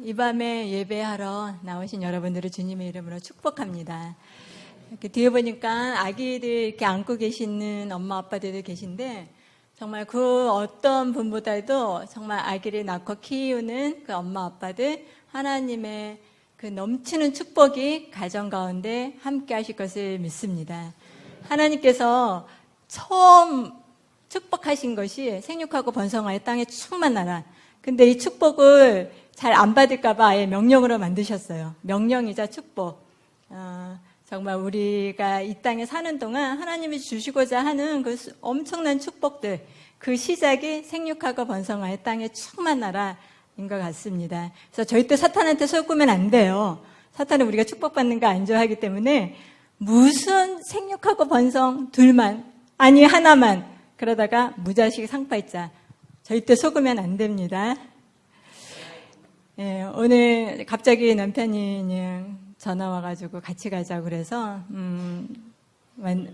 이 밤에 예배하러 나오신 여러분들을 주님의 이름으로 축복합니다. 이렇게 뒤에 보니까 아기들 이렇게 안고 계시는 엄마 아빠들도 계신데 정말 그 어떤 분보다도 정말 아기를 낳고 키우는 그 엄마 아빠들 하나님의 그 넘치는 축복이 가정 가운데 함께 하실 것을 믿습니다. 하나님께서 처음 축복하신 것이 생육하고 번성하여 땅에 충만하라. 근데 이 축복을 잘 안 받을까봐 아예 명령으로 만드셨어요. 명령이자 축복. 정말 우리가 이 땅에 사는 동안 하나님이 주시고자 하는 그 엄청난 축복들, 그 시작이 생육하고 번성하여 땅에 충만하라 인 것 같습니다. 그래서 절대 사탄한테 속으면 안 돼요. 사탄은 우리가 축복받는 거 안 좋아하기 때문에 무슨 생육하고 번성 둘만, 아니 하나만, 그러다가 무자식 상팔자 절대 속으면 안 됩니다. 예, 오늘 갑자기 남편이 그냥 전화 와가지고 같이 가자고 그래서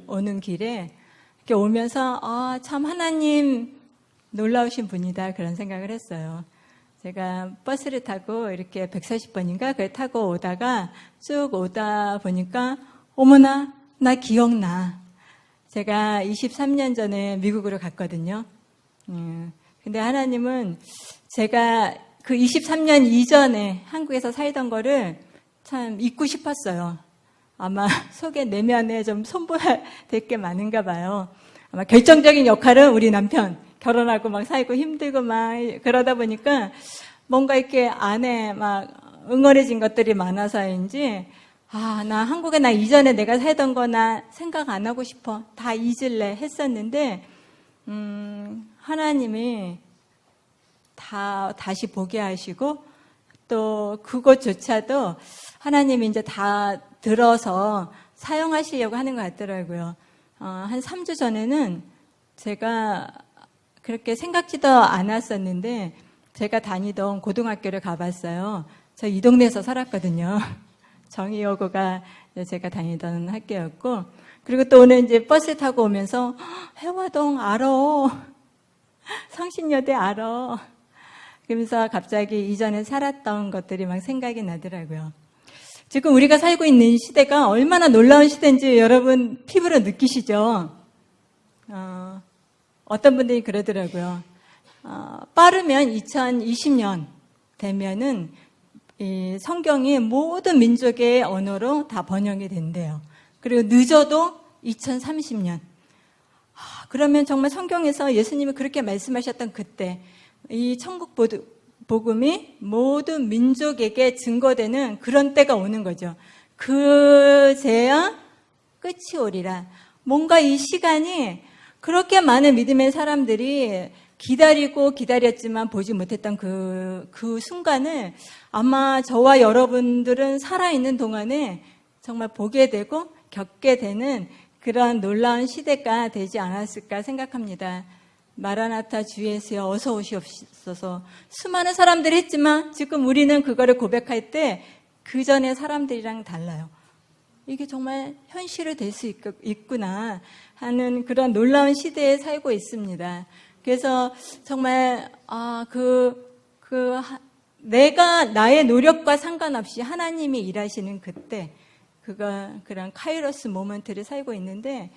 오는 길에 이렇게 오면서 참 하나님 놀라우신 분이다 그런 생각을 했어요. 제가 버스를 타고 이렇게 140번인가 그걸 타고 오다가 쭉 오다 보니까 어머나 나 기억나. 제가 23년 전에 미국으로 갔거든요. 근데 하나님은 제가 그 23년 이전에 한국에서 살던 거를 참 잊고 싶었어요. 아마 속에 내면에 좀 손보야 될 게 많은가 봐요. 아마 결정적인 역할은 우리 남편. 결혼하고 막 살고 힘들고 막 그러다 보니까 뭔가 이렇게 안에 막 응어려진 것들이 많아서인지 나 한국에 나 이전에 내가 살던 거나 생각 안 하고 싶어. 다 잊을래 했었는데 하나님이 다시 보게 하시고 또 그것조차도 하나님이 이제 다 들어서 사용하시려고 하는 것 같더라고요. 한 3주 전에는 제가 그렇게 생각지도 않았었는데 제가 다니던 고등학교를 가봤어요. 저 이 동네에서 살았거든요. 정의여고가 제가 다니던 학교였고, 그리고 또 오늘 이제 버스 타고 오면서 해화동 알아, 성신여대 알아. 그러면서 갑자기 이전에 살았던 것들이 막 생각이 나더라고요. 지금 우리가 살고 있는 시대가 얼마나 놀라운 시대인지 여러분 피부로 느끼시죠? 어떤 분들이 그러더라고요. 빠르면 2020년 되면은 이 성경이 모든 민족의 언어로 다 번역이 된대요. 그리고 늦어도 2030년. 그러면 정말 성경에서 예수님이 그렇게 말씀하셨던 그때 이 천국 복음이 모든 민족에게 증거되는 그런 때가 오는 거죠. 그제야 끝이 오리라. 뭔가 이 시간이 그렇게 많은 믿음의 사람들이 기다리고 기다렸지만 보지 못했던 그 순간을 아마 저와 여러분들은 살아있는 동안에 정말 보게 되고 겪게 되는 그런 놀라운 시대가 되지 않았을까 생각합니다. 마라나타 주 예수여 어서 오시옵소서. 수많은 사람들이 했지만 지금 우리는 그거를 고백할 때 그 전에 사람들이랑 달라요. 이게 정말 현실이 될 수 있구나 하는 그런 놀라운 시대에 살고 있습니다. 그래서 정말 내가 나의 노력과 상관없이 하나님이 일하시는 그때 그런 카이로스 모먼트를 살고 있는데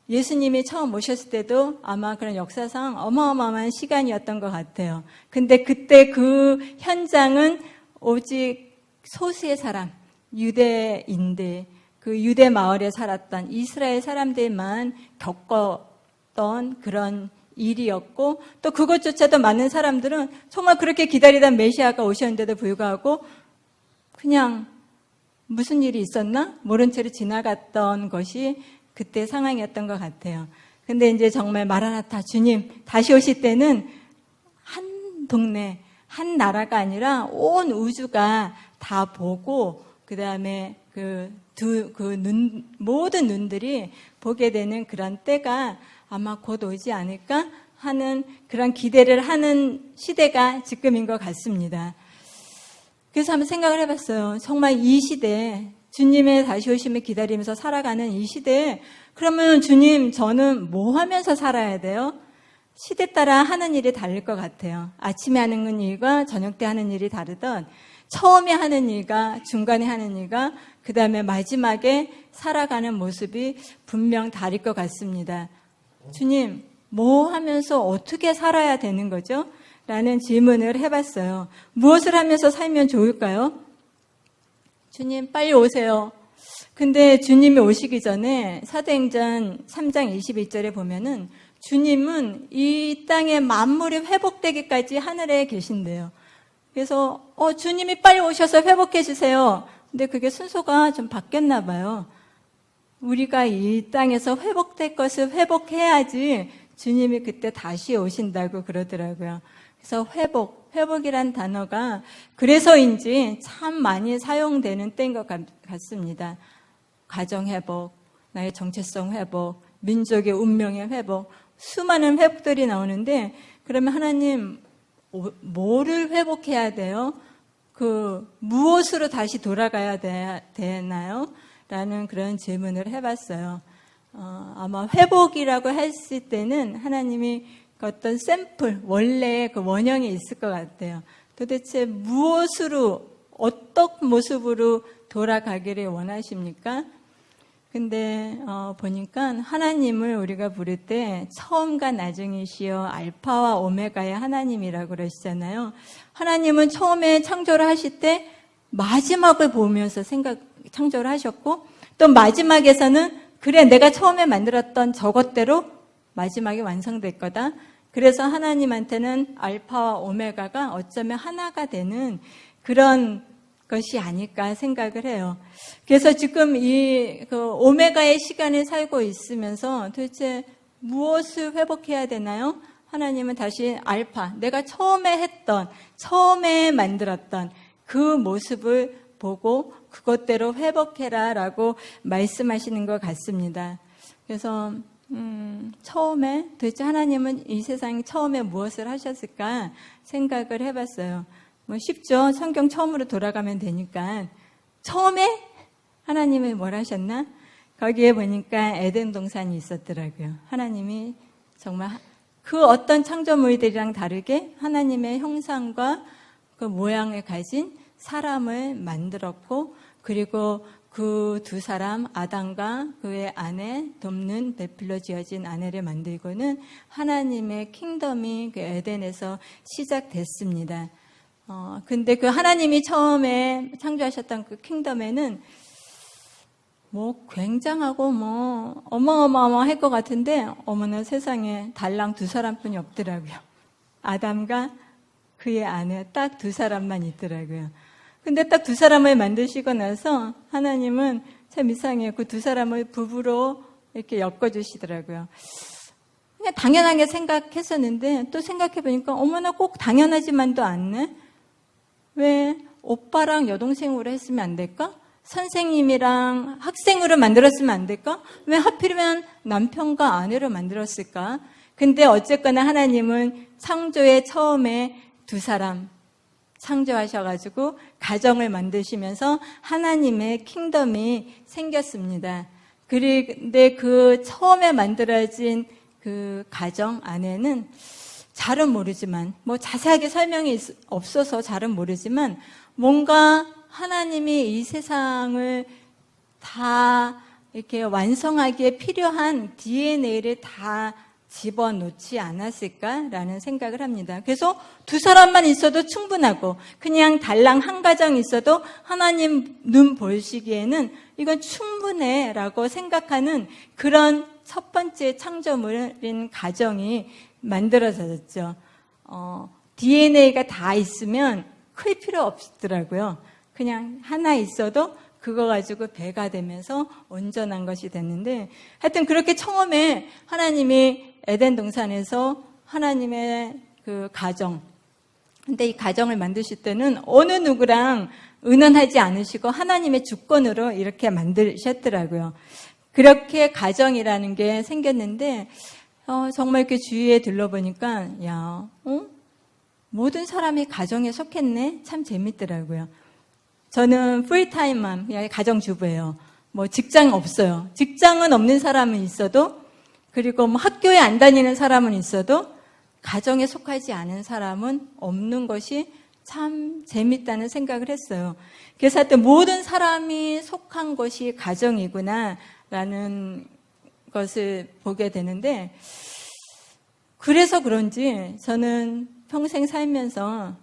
예수님이 처음 오셨을 때도 아마 그런 역사상 어마어마한 시간이었던 것 같아요. 근데 그때 그 현장은 오직 소수의 사람, 유대인들, 그 유대 마을에 살았던 이스라엘 사람들만 겪었던 그런 일이었고 또 그것조차도 많은 사람들은 정말 그렇게 기다리던 메시아가 오셨는데도 불구하고 그냥 무슨 일이 있었나? 모른 채로 지나갔던 것이 그때 상황이었던 것 같아요. 근데 이제 정말 마라나타 주님 다시 오실 때는 한 동네, 한 나라가 아니라 온 우주가 다 보고 그 다음에 모든 눈들이 보게 되는 그런 때가 아마 곧 오지 않을까 하는 그런 기대를 하는 시대가 지금인 것 같습니다. 그래서 한번 생각을 해봤어요. 정말 이 시대, 주님의 다시 오심을 기다리면서 살아가는 이 시대에 그러면 주님 저는 뭐 하면서 살아야 돼요? 시대 따라 하는 일이 다를 것 같아요. 아침에 하는 일과 저녁 때 하는 일이 다르던 처음에 하는 일과 중간에 하는 일과 그 다음에 마지막에 살아가는 모습이 분명 다를 것 같습니다. 주님, 뭐 하면서 어떻게 살아야 되는 거죠? 라는 질문을 해봤어요. 무엇을 하면서 살면 좋을까요? 주님, 빨리 오세요. 근데 주님이 오시기 전에 사도행전 3장 21절에 보면은 주님은 이 땅의 만물이 회복되기까지 하늘에 계신대요. 그래서 주님이 빨리 오셔서 회복해 주세요. 근데 그게 순서가 좀 바뀌었나 봐요. 우리가 이 땅에서 회복될 것을 회복해야지 주님이 그때 다시 오신다고 그러더라고요. 그래서 회복이란 단어가 그래서인지 참 많이 사용되는 때인 것 같습니다. 가정 회복, 나의 정체성 회복, 민족의 운명의 회복, 수많은 회복들이 나오는데 그러면 하나님 뭐를 회복해야 돼요? 무엇으로 다시 돌아가야 되나요? 라는 그런 질문을 해봤어요. 아마 회복이라고 했을 때는 하나님이 어떤 샘플, 원래의 그 원형이 있을 것 같아요. 도대체 무엇으로, 어떤 모습으로 돌아가기를 원하십니까? 근데 보니까 하나님을 우리가 부를 때 처음과 나중이시여 알파와 오메가의 하나님이라고 그러시잖아요. 하나님은 처음에 창조를 하실 때 마지막을 보면서 창조를 하셨고 또 마지막에서는 그래 내가 처음에 만들었던 저것대로 마지막에 완성될 거다. 그래서 하나님한테는 알파와 오메가가 어쩌면 하나가 되는 그런 것이 아닐까 생각을 해요. 그래서 지금 오메가의 시간을 살고 있으면서 도대체 무엇을 회복해야 되나요? 하나님은 다시 알파, 내가 처음에 만들었던 그 모습을 보고 그것대로 회복해라 라고 말씀하시는 것 같습니다. 그래서 도대체 하나님은 이 세상 처음에 무엇을 하셨을까 생각을 해봤어요. 쉽죠. 성경 처음으로 돌아가면 되니까. 처음에 하나님이 뭘 하셨나? 거기에 보니까 에덴 동산이 있었더라고요. 하나님이 정말 그 어떤 창조물들이랑 다르게 하나님의 형상과 그 모양을 가진 사람을 만들었고 그리고 그 두 사람 아담과 그의 아내 돕는 베풀로 지어진 아내를 만들고는 하나님의 킹덤이 그 에덴에서 시작됐습니다. 근데 그 하나님이 처음에 창조하셨던 그 킹덤에는 굉장하고 어마어마할 것 같은데 어머나 세상에 달랑 두 사람뿐이 없더라고요. 아담과 그의 아내 딱 두 사람만 있더라고요. 근데 딱 두 사람을 만드시고 나서 하나님은 참 이상해요. 그 두 사람을 부부로 이렇게 엮어주시더라고요. 그냥 당연하게 생각했었는데 또 생각해보니까 어머나 꼭 당연하지만도 않네. 왜 오빠랑 여동생으로 했으면 안 될까? 선생님이랑 학생으로 만들었으면 안 될까? 왜 하필이면 남편과 아내로 만들었을까? 근데 어쨌거나 하나님은 창조의 처음에 두 사람 창조하셔가지고 가정을 만드시면서 하나님의 킹덤이 생겼습니다. 그런데 그 처음에 만들어진 그 가정 안에는 잘은 모르지만 자세하게 설명이 없어서 잘은 모르지만 뭔가 하나님이 이 세상을 다 이렇게 완성하기에 필요한 DNA를 다 집어넣지 않았을까라는 생각을 합니다. 그래서 두 사람만 있어도 충분하고 그냥 달랑 한 가정 있어도 하나님 눈 보시기에는 이건 충분해라고 생각하는 그런 첫 번째 창조물인 가정이 만들어졌죠. DNA가 다 있으면 클 필요 없더라고요. 그냥 하나 있어도 그거 가지고 배가 되면서 온전한 것이 됐는데 하여튼 그렇게 처음에 하나님이 에덴 동산에서 하나님의 그 가정 근데 이 가정을 만드실 때는 어느 누구랑 의논하지 않으시고 하나님의 주권으로 이렇게 만드셨더라고요. 그렇게 가정이라는 게 생겼는데 정말 이렇게 주위에 둘러보니까 모든 사람이 가정에 속했네. 참 재밌더라고요. 저는 풀타임맘, 가정주부예요. 직장 없어요. 직장은 없는 사람은 있어도, 그리고 학교에 안 다니는 사람은 있어도, 가정에 속하지 않은 사람은 없는 것이 참 재밌다는 생각을 했어요. 그래서 하여튼 모든 사람이 속한 것이 가정이구나 라는 것을 보게 되는데, 그래서 그런지 저는 평생 살면서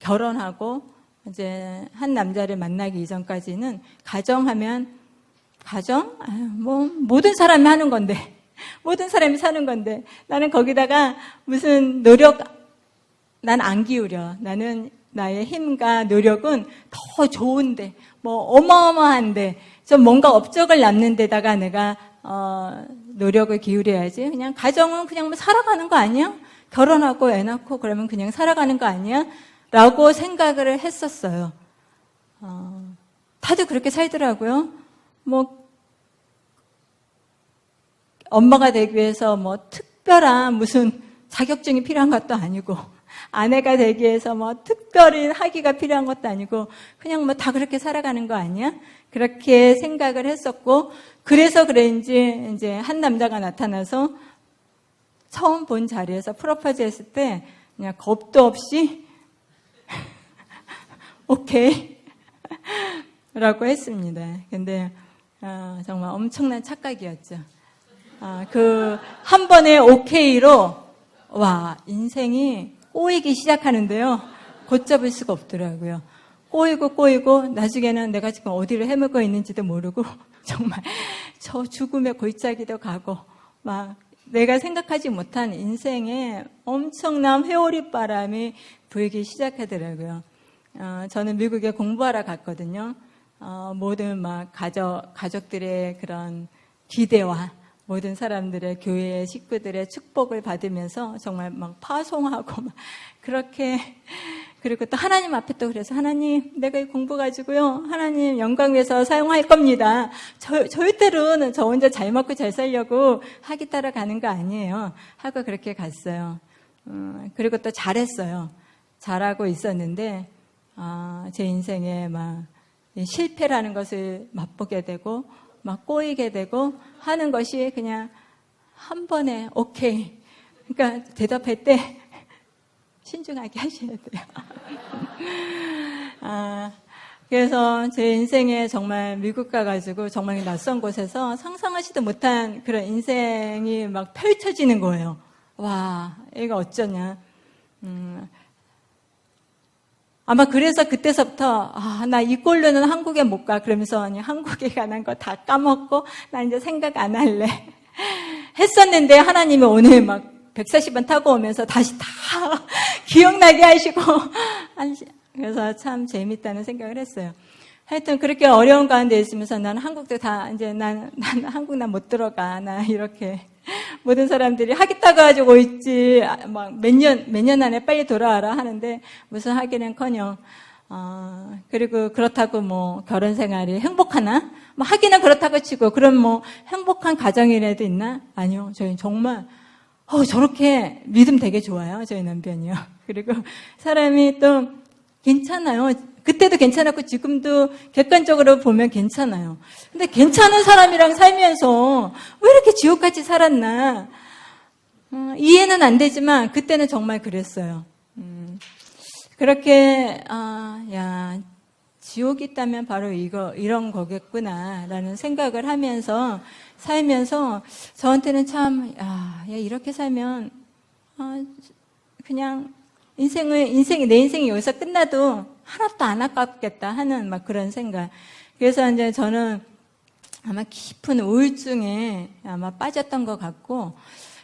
결혼하고 이제 한 남자를 만나기 이전까지는 가정하면 뭐 모든 사람이 하는 건데, 모든 사람이 사는 건데, 나는 거기다가 무슨 노력 난 안 기울여. 나는 나의 힘과 노력은 더 좋은데, 뭐 어마어마한데, 좀 뭔가 업적을 남는 데다가 내가 노력을 기울여야지. 그냥 가정은 그냥 뭐 살아가는 거 아니야? 결혼하고 애 낳고 그러면 그냥 살아가는 거 아니야? 라고 생각을 했었어요. 다들 그렇게 살더라고요. 뭐 엄마가 되기 위해서 뭐 특별한 무슨 자격증이 필요한 것도 아니고, 아내가 되기 위해서 뭐 특별히 학위가 필요한 것도 아니고, 그냥 뭐 다 그렇게 살아가는 거 아니야? 그렇게 생각을 했었고, 그래서 그런지 이제 한 남자가 나타나서 처음 본 자리에서 프로포즈 했을 때 그냥 겁도 없이 오케이 라고 했습니다. 근데 정말 엄청난 착각이었죠. 그 한 번의 오케이로 와, 인생이 꼬이기 시작하는데요. 걷잡을 수가 없더라고요. 꼬이고 나중에는 내가 지금 어디를 헤매고 있는지도 모르고 정말 저 죽음의 골짜기도 가고 막 내가 생각하지 못한 인생에 엄청난 회오리 바람이 불기 시작하더라고요. 저는 미국에 공부하러 갔거든요. 모든 막 가족들의 그런 기대와 모든 사람들의 교회의 식구들의 축복을 받으면서 정말 막 파송하고 막 그렇게, 그리고 또 하나님 앞에 또 그래서 하나님 내가 이 공부 가지고요 하나님 영광 위해서 사용할 겁니다. 절대로는 저 혼자 잘 먹고 잘 살려고 학위 따라 가는 거 아니에요 하고 그렇게 갔어요. 그리고 또 잘했어요. 잘하고 있었는데 제 인생에 막 실패라는 것을 맛보게 되고 막 꼬이게 되고 하는 것이 그냥 한 번에 오케이. 그러니까 대답할 때 신중하게 하셔야 돼요. 그래서 제 인생에 정말 미국 가가지고 정말 낯선 곳에서 상상하지도 못한 그런 인생이 막 펼쳐지는 거예요. 와, 이거 어쩌냐. 아마 그래서 그때서부터 나 이 꼴로는 한국에 못 가. 그러면서 한국에 가는 거 다 까먹고 나 이제 생각 안 할래 했었는데 하나님이 오늘 막 140번 타고 오면서 다시 다 기억나게 하시고 그래서 참 재밌다는 생각을 했어요. 하여튼 그렇게 어려운 가운데 있으면서 난 한국도 다 이제 난 한국 나 못 들어가. 나 이렇게 모든 사람들이 학위 따가지고 있지 막 몇 년 안에 빨리 돌아와라 하는데 무슨 학위는커녕 그리고 그렇다고 뭐 결혼 생활이 행복하나? 뭐 학위는 그렇다고 치고 그럼 뭐 행복한 가정이라도 있나? 아니요. 저희 정말 저렇게 믿음 되게 좋아요. 저희 남편이요. 그리고 사람이 또 괜찮아요. 그때도 괜찮았고 지금도 객관적으로 보면 괜찮아요. 근데 괜찮은 사람이랑 살면서 왜 이렇게 지옥같이 살았나? 이해는 안 되지만 그때는 정말 그랬어요. 그렇게 지옥이 있다면 바로 이런 거겠구나라는 생각을 하면서 살면서 저한테는 참 이렇게 살면 그냥 내 인생이 여기서 끝나도 하나도 안 아깝겠다 하는 막 그런 생각. 그래서 이제 저는 아마 깊은 우울증에 아마 빠졌던 것 같고,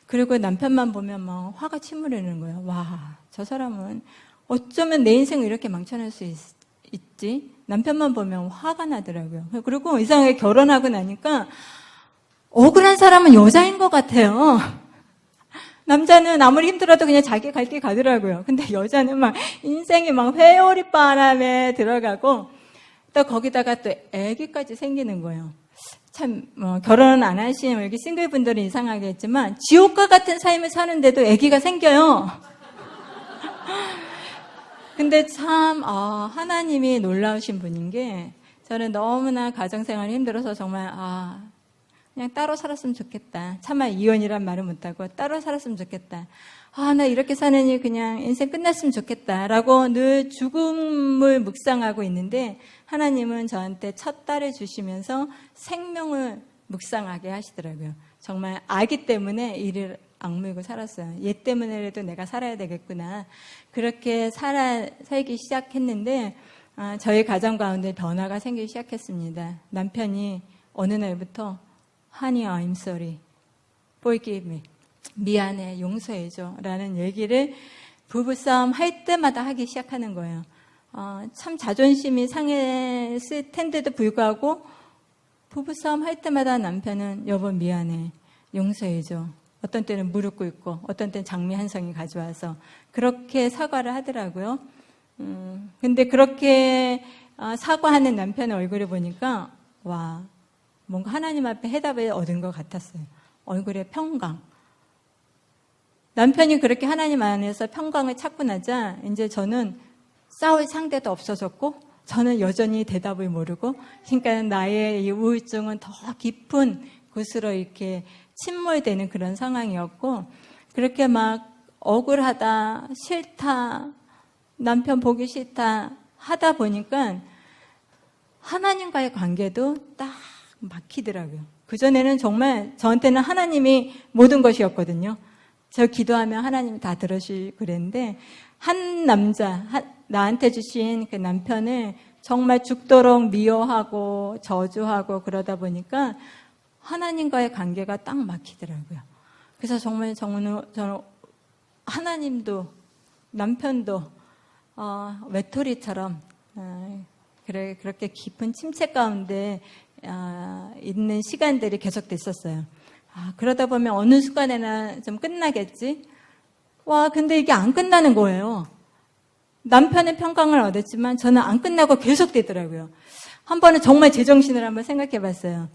그리고 남편만 보면 막 화가 치밀리는 거예요. 와, 저 사람은 어쩌면 내 인생을 이렇게 망쳐낼 수 있지? 남편만 보면 화가 나더라고요. 그리고 이상하게 결혼하고 나니까 억울한 사람은 여자인 것 같아요. 남자는 아무리 힘들어도 그냥 자기 갈 길 가더라고요. 근데 여자는 막 인생이 막 회오리 바람에 들어가고 또 거기다가 또 아기까지 생기는 거예요. 참 결혼 안 하신 여기 싱글분들은 이상하겠지만 지옥과 같은 삶을 사는데도 아기가 생겨요. 근데 참 하나님이 놀라우신 분인 게 저는 너무나 가정생활이 힘들어서 정말 그냥 따로 살았으면 좋겠다. 차마 이혼이란 말을 못하고 따로 살았으면 좋겠다. 나 이렇게 사느니 그냥 인생 끝났으면 좋겠다. 라고 늘 죽음을 묵상하고 있는데 하나님은 저한테 첫 딸을 주시면서 생명을 묵상하게 하시더라고요. 정말 아기 때문에 이를 악물고 살았어요. 얘 때문에라도 내가 살아야 되겠구나. 그렇게 살기 시작했는데 저희 가정 가운데 변화가 생기기 시작했습니다. 남편이 어느 날부터 Honey, I'm sorry. Forgive me. 미안해, 용서해줘. 라는 얘기를 부부싸움 할 때마다 하기 시작하는 거예요. 참 자존심이 상했을 텐데도 불구하고 부부싸움 할 때마다 남편은 여보 미안해, 용서해줘. 어떤 때는 무릎 꿇고 어떤 때는 장미 한 송이 가져와서 그렇게 사과를 하더라고요. 근데 그렇게 사과하는 남편의 얼굴을 보니까 와, 뭔가 하나님 앞에 해답을 얻은 것 같았어요. 얼굴에 평강. 남편이 그렇게 하나님 안에서 평강을 찾고 나자 이제 저는 싸울 상대도 없어졌고 저는 여전히 대답을 모르고 그러니까 나의 이 우울증은 더 깊은 곳으로 이렇게 침몰되는 그런 상황이었고 그렇게 막 억울하다, 싫다, 남편 보기 싫다 하다 보니까 하나님과의 관계도 딱 막히더라고요. 그전에는 정말 저한테는 하나님이 모든 것이었거든요. 저 기도하면 하나님이 다 들으시고 그랬는데 한 남자, 나한테 주신 그 남편을 정말 죽도록 미워하고 저주하고 그러다 보니까 하나님과의 관계가 딱 막히더라고요. 그래서 정말 저는 하나님도 남편도 외톨이처럼 그렇게 깊은 침체 가운데 있는 시간들이 계속됐었어요. 그러다 보면 어느 순간에나 좀 끝나겠지? 근데 이게 안 끝나는 거예요. 남편의 평강을 얻었지만 저는 안 끝나고 계속되더라고요. 한 번은 정말 제정신을 한번 생각해 봤어요.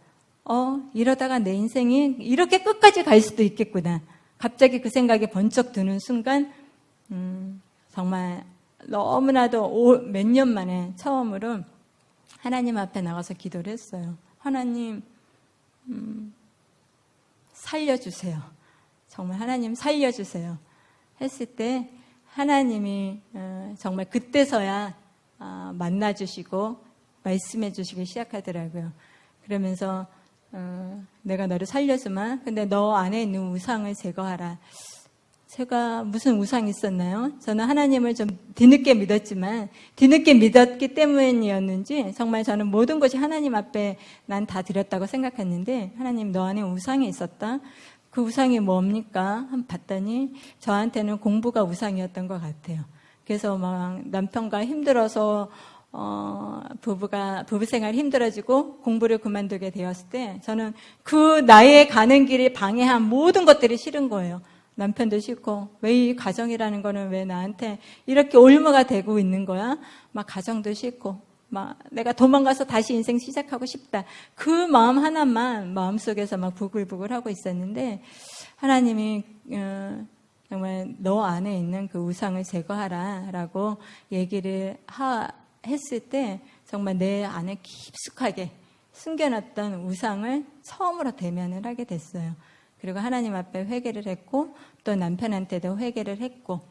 이러다가 내 인생이 이렇게 끝까지 갈 수도 있겠구나. 갑자기 그 생각이 번쩍 드는 순간, 정말 너무나도 몇 년 만에 처음으로 하나님 앞에 나가서 기도를 했어요. 하나님, 살려주세요. 정말 하나님 살려주세요. 했을 때 하나님이 정말 그때서야 만나주시고 말씀해 주시기 시작하더라고요. 그러면서 내가 너를 살려주마. 근데 너 안에 있는 우상을 제거하라. 제가 무슨 우상이 있었나요? 저는 하나님을 좀 뒤늦게 믿었지만 뒤늦게 믿었기 때문이었는지 정말 저는 모든 것이 하나님 앞에 난 다 드렸다고 생각했는데 하나님 너 안에 우상이 있었다. 그 우상이 뭡니까? 한번 봤더니 저한테는 공부가 우상이었던 것 같아요. 그래서 막 남편과 힘들어서 부부 생활이 힘들어지고 공부를 그만두게 되었을 때 저는 그 나의 가는 길을 방해한 모든 것들이 싫은 거예요. 남편도 싫고 왜 이 가정이라는 거는 왜 나한테 이렇게 올무가 되고 있는 거야? 막 가정도 싫고 막 내가 도망가서 다시 인생 시작하고 싶다. 그 마음 하나만 마음속에서 막 부글부글 하고 있었는데 하나님이 정말 너 안에 있는 그 우상을 제거하라 라고 얘기를 했을 때 정말 내 안에 깊숙하게 숨겨놨던 우상을 처음으로 대면을 하게 됐어요. 그리고 하나님 앞에 회개를 했고 또 남편한테도 회개를 했고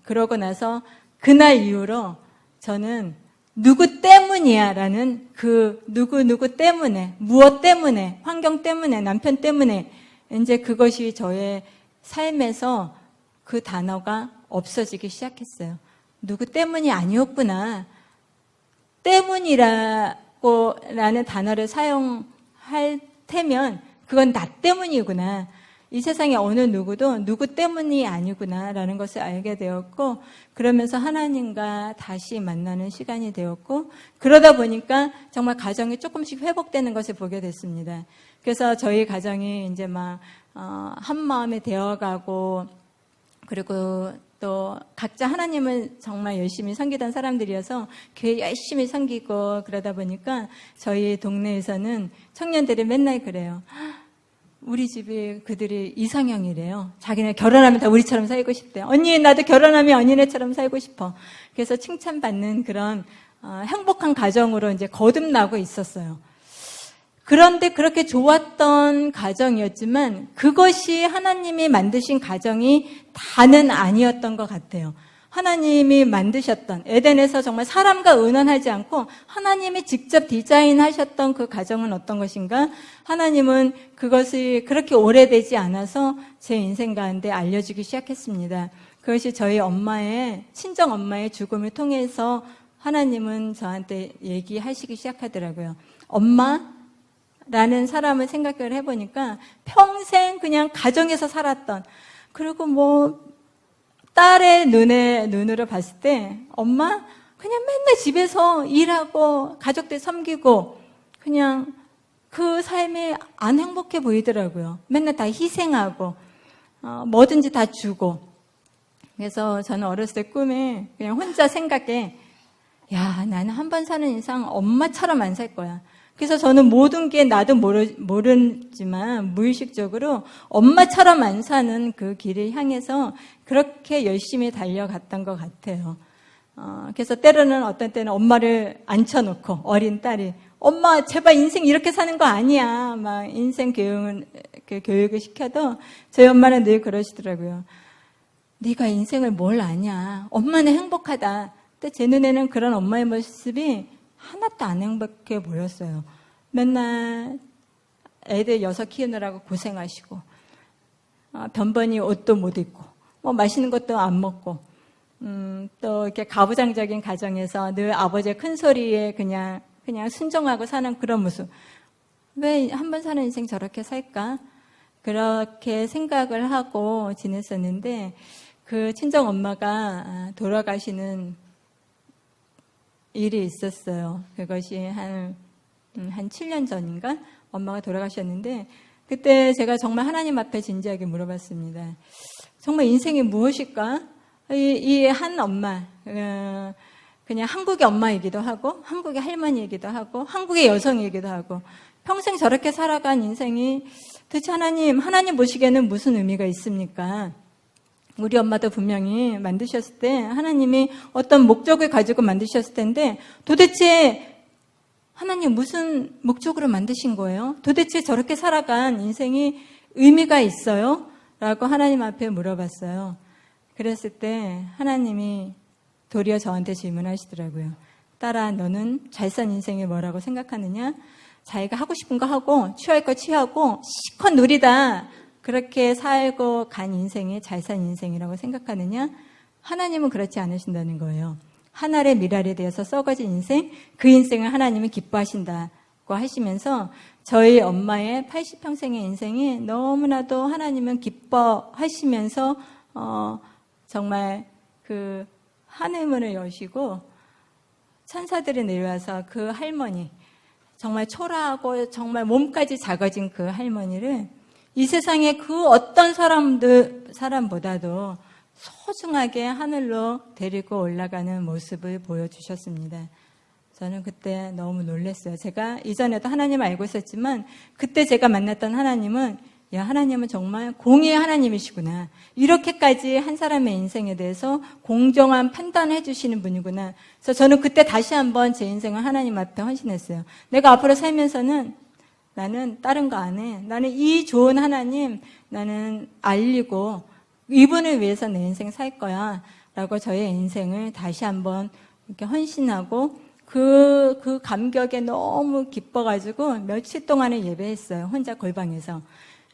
그러고 나서 그날 이후로 저는 누구 때문이야 라는 그 누구 때문에 무엇 때문에 환경 때문에 남편 때문에 이제 그것이 저의 삶에서 그 단어가 없어지기 시작했어요. 누구 때문이 아니었구나. 때문이라고 라는 단어를 사용할 테면 그건 나 때문이구나. 이 세상에 어느 누구도 누구 때문이 아니구나 라는 것을 알게 되었고 그러면서 하나님과 다시 만나는 시간이 되었고 그러다 보니까 정말 가정이 조금씩 회복되는 것을 보게 됐습니다. 그래서 저희 가정이 이제 막 한마음이 되어가고 그리고 또 각자 하나님을 정말 열심히 섬기던 사람들이어서 교회 열심히 섬기고 그러다 보니까 저희 동네에서는 청년들이 맨날 그래요. 우리 집이 그들이 이상형이래요. 자기네 결혼하면 다 우리처럼 살고 싶대요. 언니 나도 결혼하면 언니네처럼 살고 싶어. 그래서 칭찬받는 그런 행복한 가정으로 이제 거듭나고 있었어요. 그런데 그렇게 좋았던 가정이었지만 그것이 하나님이 만드신 가정이 다는 아니었던 것 같아요. 하나님이 만드셨던 에덴에서 정말 사람과 의논하지 않고 하나님이 직접 디자인하셨던 그 가정은 어떤 것인가? 하나님은 그것이 그렇게 오래되지 않아서 제 인생 가운데 알려주기 시작했습니다. 그것이 저희 엄마의, 친정 엄마의 죽음을 통해서 하나님은 저한테 얘기하시기 시작하더라고요. 엄마라는 사람을 생각을 해보니까 평생 그냥 가정에서 살았던, 그리고 딸의 눈으로 봤을 때 엄마 그냥 맨날 집에서 일하고 가족들 섬기고 그냥 그 삶이 안 행복해 보이더라고요. 맨날 다 희생하고 뭐든지 다 주고. 그래서 저는 어렸을 때 꿈에 그냥 혼자 생각해, 야, 나는 한 번 사는 이상 엄마처럼 안 살 거야. 그래서 저는 모든 게 나도 모르지만 무의식적으로 엄마처럼 안 사는 그 길을 향해서 그렇게 열심히 달려갔던 것 같아요. 그래서 때로는 어떤 때는 엄마를 앉혀놓고 어린 딸이 엄마 제발 인생 이렇게 사는 거 아니야. 막 인생 교육을 시켜도 저희 엄마는 늘 그러시더라고요. 네가 인생을 뭘 아냐. 엄마는 행복하다. 근데 제 눈에는 그런 엄마의 모습이 하나도 안 행복해 보였어요. 맨날 애들 6 키우느라고 고생하시고 변번이 옷도 못 입고 맛있는 것도 안 먹고 또 이렇게 가부장적인 가정에서 늘 아버지의 큰 소리에 그냥 순종하고 사는 그런 모습. 왜 한 번 사는 인생 저렇게 살까? 그렇게 생각을 하고 지냈었는데 그 친정 엄마가 돌아가시는 일이 있었어요. 그것이 한 7년 전인가 엄마가 돌아가셨는데 그때 제가 정말 하나님 앞에 진지하게 물어봤습니다. 정말 인생이 무엇일까? 이 한 엄마, 그냥 한국의 엄마이기도 하고 한국의 할머니이기도 하고 한국의 여성이기도 하고 평생 저렇게 살아간 인생이 도대체 하나님 보시기에는 무슨 의미가 있습니까? 우리 엄마도 분명히 만드셨을 때 하나님이 어떤 목적을 가지고 만드셨을 텐데 도대체 하나님 무슨 목적으로 만드신 거예요? 도대체 저렇게 살아간 인생이 의미가 있어요? 라고 하나님 앞에 물어봤어요. 그랬을 때 하나님이 도리어 저한테 질문하시더라고요. 딸아, 너는 잘 산 인생이 뭐라고 생각하느냐? 자기가 하고 싶은 거 하고 취할 거 취하고 실컷 누리다. 그렇게 살고 간 인생이 잘 산 인생이라고 생각하느냐? 하나님은 그렇지 않으신다는 거예요. 한 알의 밀알에 대해서 썩어진 인생, 그 인생을 하나님은 기뻐하신다고 하시면서 저희 엄마의 80평생의 인생이 너무나도 하나님은 기뻐하시면서 정말 그 하늘문을 여시고 천사들이 내려와서 그 할머니, 정말 초라하고 정말 몸까지 작아진 그 할머니를 이 세상의 그 어떤 사람보다도 소중하게 하늘로 데리고 올라가는 모습을 보여주셨습니다. 저는 그때 너무 놀랐어요. 제가 이전에도 하나님 알고 있었지만 그때 제가 만났던 하나님은 하나님은 정말 공의의 하나님이시구나. 이렇게까지 한 사람의 인생에 대해서 공정한 판단을 해주시는 분이구나. 그래서 저는 그때 다시 한번 제 인생을 하나님 앞에 헌신했어요. 내가 앞으로 살면서는 나는 다른 거 안 해. 나는 이 좋은 하나님 나는 알리고 이분을 위해서 내 인생 살 거야. 라고 저의 인생을 다시 한번 이렇게 헌신하고 그 감격에 너무 기뻐가지고 며칠 동안을 예배했어요. 혼자 골방에서.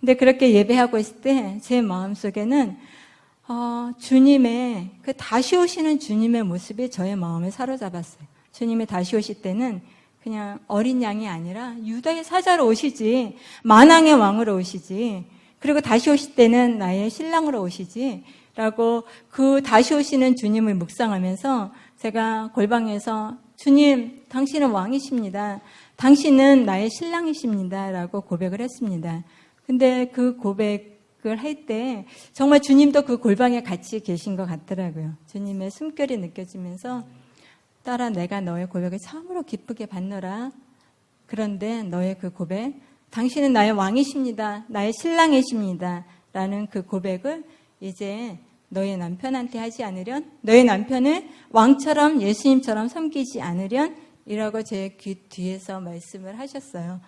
근데 그렇게 예배하고 있을 때 제 마음속에는 주님의 그 다시 오시는 주님의 모습이 저의 마음을 사로잡았어요. 주님이 다시 오실 때는 그냥 어린 양이 아니라 유다의 사자로 오시지, 만왕의 왕으로 오시지, 그리고 다시 오실 때는 나의 신랑으로 오시지 라고 그 다시 오시는 주님을 묵상하면서 제가 골방에서 주님, 당신은 왕이십니다. 당신은 나의 신랑이십니다. 라고 고백을 했습니다. 근데 그 고백을 할 때 정말 주님도 그 골방에 같이 계신 것 같더라고요. 주님의 숨결이 느껴지면서 딸아, 내가 너의 고백을 참으로 기쁘게 받노라. 그런데 너의 그 고백, 당신은 나의 왕이십니다. 나의 신랑이십니다. 라는 그 고백을 이제 너의 남편한테 하지 않으련, 너의 남편을 왕처럼 예수님처럼 섬기지 않으련 이라고 제 귀 뒤에서 말씀을 하셨어요.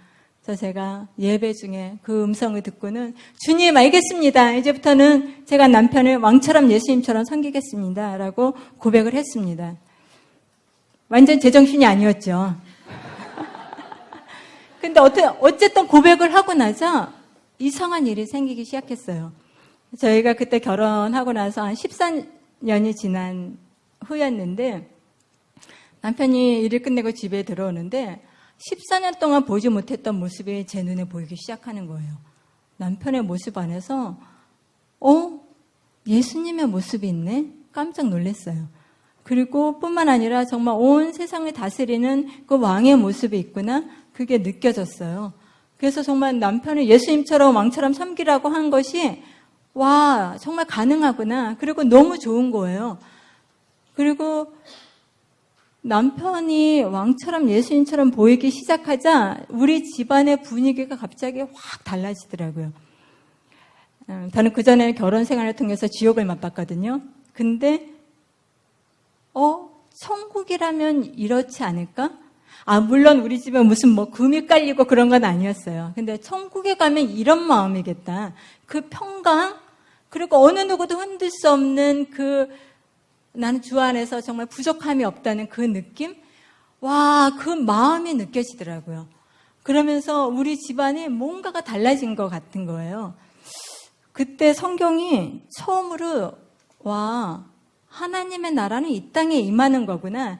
그래서 제가 예배 중에 그 음성을 듣고는 주님 알겠습니다. 이제부터는 제가 남편을 왕처럼 예수님처럼 섬기겠습니다. 라고 고백을 했습니다. 완전 제정신이 아니었죠. 근데 어쨌든 고백을 하고 나자 이상한 일이 생기기 시작했어요. 저희가 그때 결혼하고 나서 한 14년이 지난 후였는데 남편이 일을 끝내고 집에 들어오는데 14년 동안 보지 못했던 모습이 제 눈에 보이기 시작하는 거예요. 남편의 모습 안에서 예수님의 모습이 있네? 깜짝 놀랐어요. 그리고 뿐만 아니라 정말 온 세상을 다스리는 그 왕의 모습이 있구나? 그게 느껴졌어요. 그래서 정말 남편을 예수님처럼 왕처럼 섬기라고 한 것이 와 정말 가능하구나. 그리고 너무 좋은 거예요. 그리고 남편이 왕처럼 예수님처럼 보이기 시작하자 우리 집안의 분위기가 갑자기 확 달라지더라고요. 저는 그전에 결혼 생활을 통해서 지옥을 맛봤거든요. 근데 천국이라면 이렇지 않을까? 물론 우리 집에 무슨 금이 깔리고 그런 건 아니었어요. 근데 천국에 가면 이런 마음이겠다. 그 평강, 그리고 어느 누구도 흔들 수 없는 나는 주 안에서 정말 부족함이 없다는 그 느낌? 그 마음이 느껴지더라고요. 그러면서 우리 집안에 뭔가가 달라진 것 같은 거예요. 그때 성경이 처음으로 하나님의 나라는 이 땅에 임하는 거구나.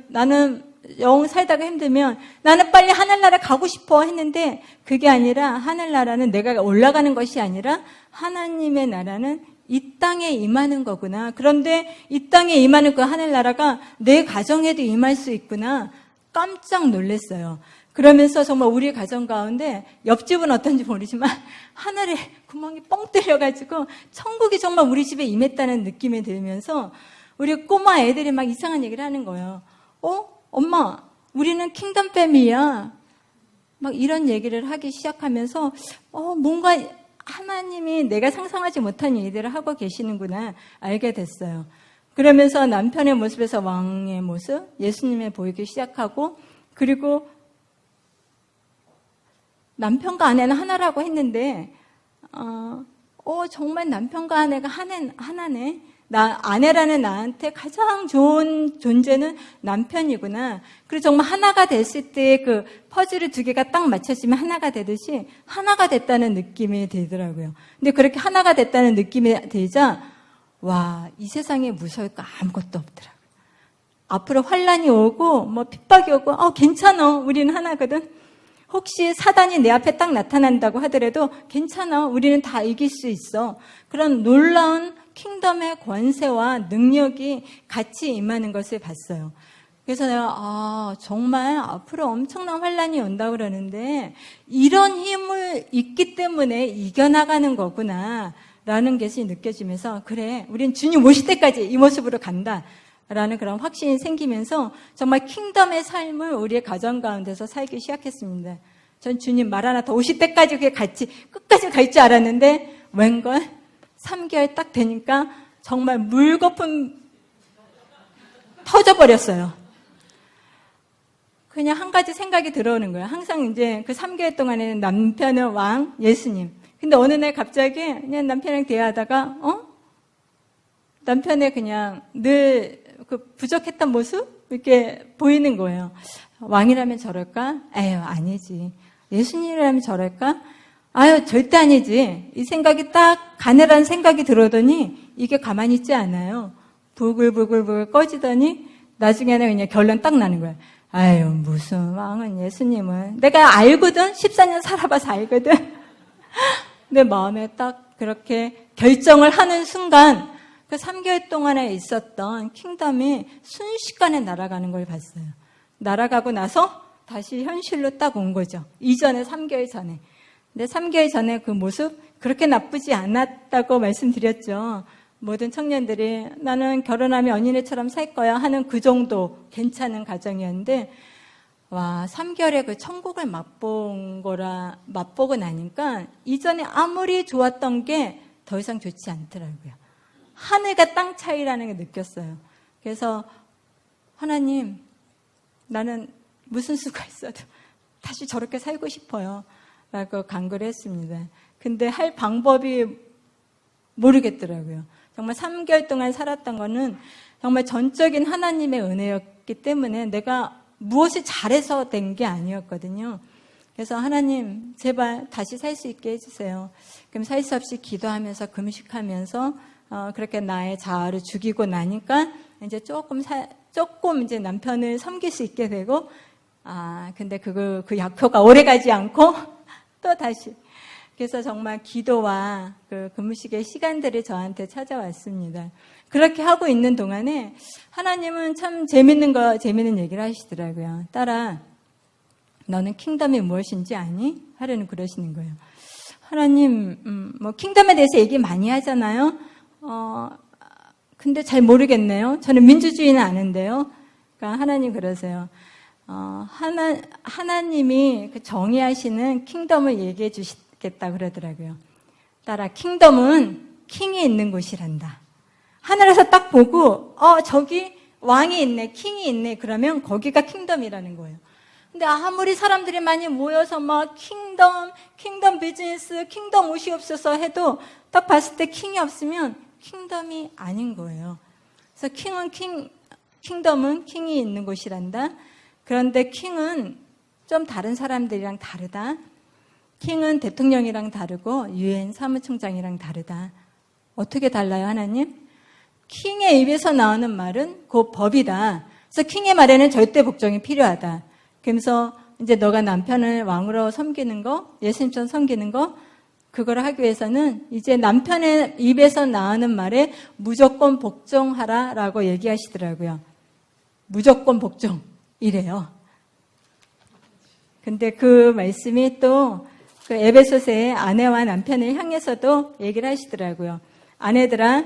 나는 영 살다가 힘들면 나는 빨리 하늘나라 가고 싶어 했는데 그게 아니라 하늘나라는 내가 올라가는 것이 아니라 하나님의 나라는 이 땅에 임하는 거구나. 그런데 이 땅에 임하는 그 하늘나라가 내 가정에도 임할 수 있구나. 깜짝 놀랐어요. 그러면서 정말 우리 가정 가운데 옆집은 어떤지 모르지만 하늘에 구멍이 뻥 뚫려가지고 천국이 정말 우리 집에 임했다는 느낌이 들면서 우리 꼬마 애들이 막 이상한 얘기를 하는 거예요. 엄마, 우리는 킹덤 패밀리야. 막 이런 얘기를 하기 시작하면서 뭔가 하나님이 내가 상상하지 못한 일들을 하고 계시는구나 알게 됐어요. 그러면서 남편의 모습에서 왕의 모습, 예수님을 보이기 시작하고 그리고 남편과 아내는 하나라고 했는데 정말 남편과 아내가 하나네. 아내라는 나한테 가장 좋은 존재는 남편이구나. 그리고 정말 하나가 됐을 때 그 퍼즐을 두 개가 딱 맞춰지면 하나가 되듯이 하나가 됐다는 느낌이 들더라고요. 근데 그렇게 하나가 됐다는 느낌이 들자 이 세상에 무서울 거 아무것도 없더라고요. 앞으로 환란이 오고 핍박이 오고 괜찮아. 우리는 하나거든. 혹시 사단이 내 앞에 딱 나타난다고 하더라도 괜찮아. 우리는 다 이길 수 있어. 그런 놀라운 킹덤의 권세와 능력이 같이 임하는 것을 봤어요. 그래서 내가 정말 앞으로 엄청난 환란이 온다고 그러는데 이런 힘을 있기 때문에 이겨나가는 거구나 라는 것이 느껴지면서 그래 우린 주님 오실 때까지 이 모습으로 간다 라는 그런 확신이 생기면서 정말 킹덤의 삶을 우리의 가정 가운데서 살기 시작했습니다. 전 주님 마라나타 오실 때까지 그게 끝까지 갈 줄 알았는데 웬걸 3개월 딱 되니까 정말 물거품 터져버렸어요. 그냥 한 가지 생각이 들어오는 거예요. 항상 이제 그 3개월 동안에는 남편은 왕, 예수님. 근데 어느 날 갑자기 그냥 남편이랑 대화하다가 남편의 그냥 늘 그 부족했던 모습 이렇게 보이는 거예요. 왕이라면 저럴까? 아니지. 예수님이라면 저럴까? 절대 아니지. 이 생각이 딱 가늘한 생각이 들어오더니 이게 가만히 있지 않아요. 부글부글 꺼지더니 나중에는 그냥 결론 딱 나는 거야. 무슨 왕은 예수님은. 내가 알거든. 14년 살아봐서 알거든. 내 마음에 딱 그렇게 결정을 하는 순간 그 3개월 동안에 있었던 킹덤이 순식간에 날아가는 걸 봤어요. 날아가고 나서 다시 현실로 딱 온 거죠. 이전에 3개월 전에. 근데 3개월 전에 그 모습 그렇게 나쁘지 않았다고 말씀드렸죠. 모든 청년들이 나는 결혼하면 언니네처럼 살 거야 하는 그 정도 괜찮은 가정이었는데 3개월에 그 천국을 맛보고 나니까 이전에 아무리 좋았던 게 더 이상 좋지 않더라고요. 하늘과 땅 차이라는 게 느꼈어요. 그래서 하나님 나는 무슨 수가 있어도 다시 저렇게 살고 싶어요. 라고 간구를 했습니다. 근데 할 방법이 모르겠더라고요. 정말 3개월 동안 살았던 거는 정말 전적인 하나님의 은혜였기 때문에 내가 무엇을 잘해서 된 게 아니었거든요. 그래서 하나님 제발 다시 살 수 있게 해주세요. 그럼 살 수 없이 기도하면서 금식하면서 그렇게 나의 자아를 죽이고 나니까 이제 조금 이제 남편을 섬길 수 있게 되고 근데 그 약효가 오래 가지 않고 또 다시 그래서 정말 기도와 그 금식의 시간들이 저한테 찾아왔습니다. 그렇게 하고 있는 동안에 하나님은 참 재밌는 얘기를 하시더라고요. 딸아, 너는 킹덤이 무엇인지 아니? 하려는 그러시는 거예요. 하나님, 킹덤에 대해서 얘기 많이 하잖아요. 근데 잘 모르겠네요. 저는 민주주의는 아는데요. 그러니까 하나님 그러세요. 하나님이 그 정의하시는 킹덤을 얘기해 주시겠다 그러더라고요. 딸아, 킹덤은 킹이 있는 곳이란다. 하늘에서 딱 보고, 저기 왕이 있네, 킹이 있네. 그러면 거기가 킹덤이라는 거예요. 근데 아무리 사람들이 많이 모여서 막 킹덤 비즈니스, 킹덤 옷이 없어서 해도 딱 봤을 때 킹이 없으면 킹덤이 아닌 거예요. 그래서 킹덤은 킹이 있는 곳이란다. 그런데 킹은 좀 다른 사람들이랑 다르다. 킹은 대통령이랑 다르고 유엔 사무총장이랑 다르다. 어떻게 달라요, 하나님? 킹의 입에서 나오는 말은 그 법이다. 그래서 킹의 말에는 절대 복종이 필요하다. 그러면서 이제 너가 남편을 왕으로 섬기는 거, 예수님처럼 섬기는 거, 그걸 하기 위해서는 이제 남편의 입에서 나오는 말에 무조건 복종하라라고 얘기하시더라고요. 무조건 복종이래요. 근데 그 말씀이 또 그 에베소서의 아내와 남편을 향해서도 얘기를 하시더라고요. 아내들아,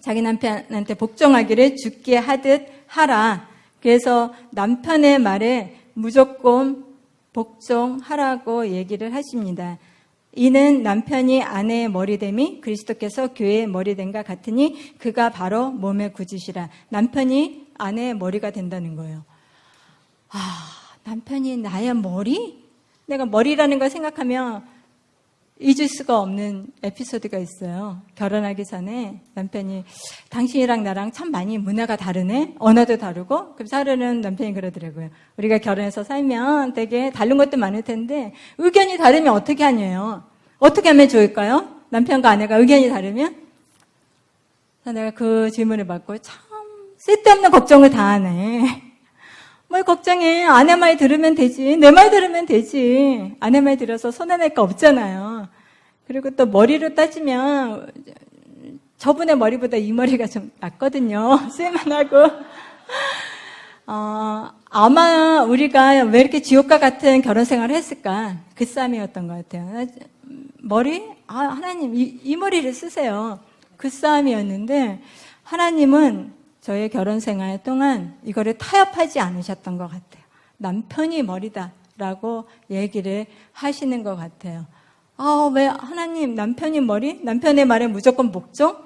자기 남편한테 복종하기를 주께 하듯 하라. 그래서 남편의 말에 무조건 복종하라고 얘기를 하십니다. 이는 남편이 아내의 머리됨이 그리스도께서 교회의 머리됨과 같으니 그가 바로 몸의 구주시라. 남편이 아내의 머리가 된다는 거예요. 남편이 나의 머리? 내가 머리라는 걸 생각하면 잊을 수가 없는 에피소드가 있어요. 결혼하기 전에 남편이 당신이랑 나랑 참 많이 문화가 다르네? 언어도 다르고? 그래서 하루는 남편이 그러더라고요. 우리가 결혼해서 살면 되게 다른 것도 많을 텐데 의견이 다르면 어떻게 하냐요? 어떻게 하면 좋을까요? 남편과 아내가 의견이 다르면? 그래서 내가 그 질문을 받고 참 쓸데없는 걱정을 다 하네. 뭘 걱정해. 아내 말 들으면 되지. 내 말 들으면 되지. 아내 말 들어서 손해낼 거 없잖아요. 그리고 또 머리로 따지면 저분의 머리보다 이 머리가 좀 낫거든요. 쓸만하고. 아마 우리가 왜 이렇게 지옥과 같은 결혼 생활을 했을까? 그 싸움이었던 것 같아요. 머리? 하나님 이 머리를 쓰세요. 그 싸움이었는데 하나님은 저의 결혼 생활 동안 이거를 타협하지 않으셨던 것 같아요. 남편이 머리다라고 얘기를 하시는 것 같아요. 왜 하나님 남편이 머리? 남편의 말에 무조건 복종?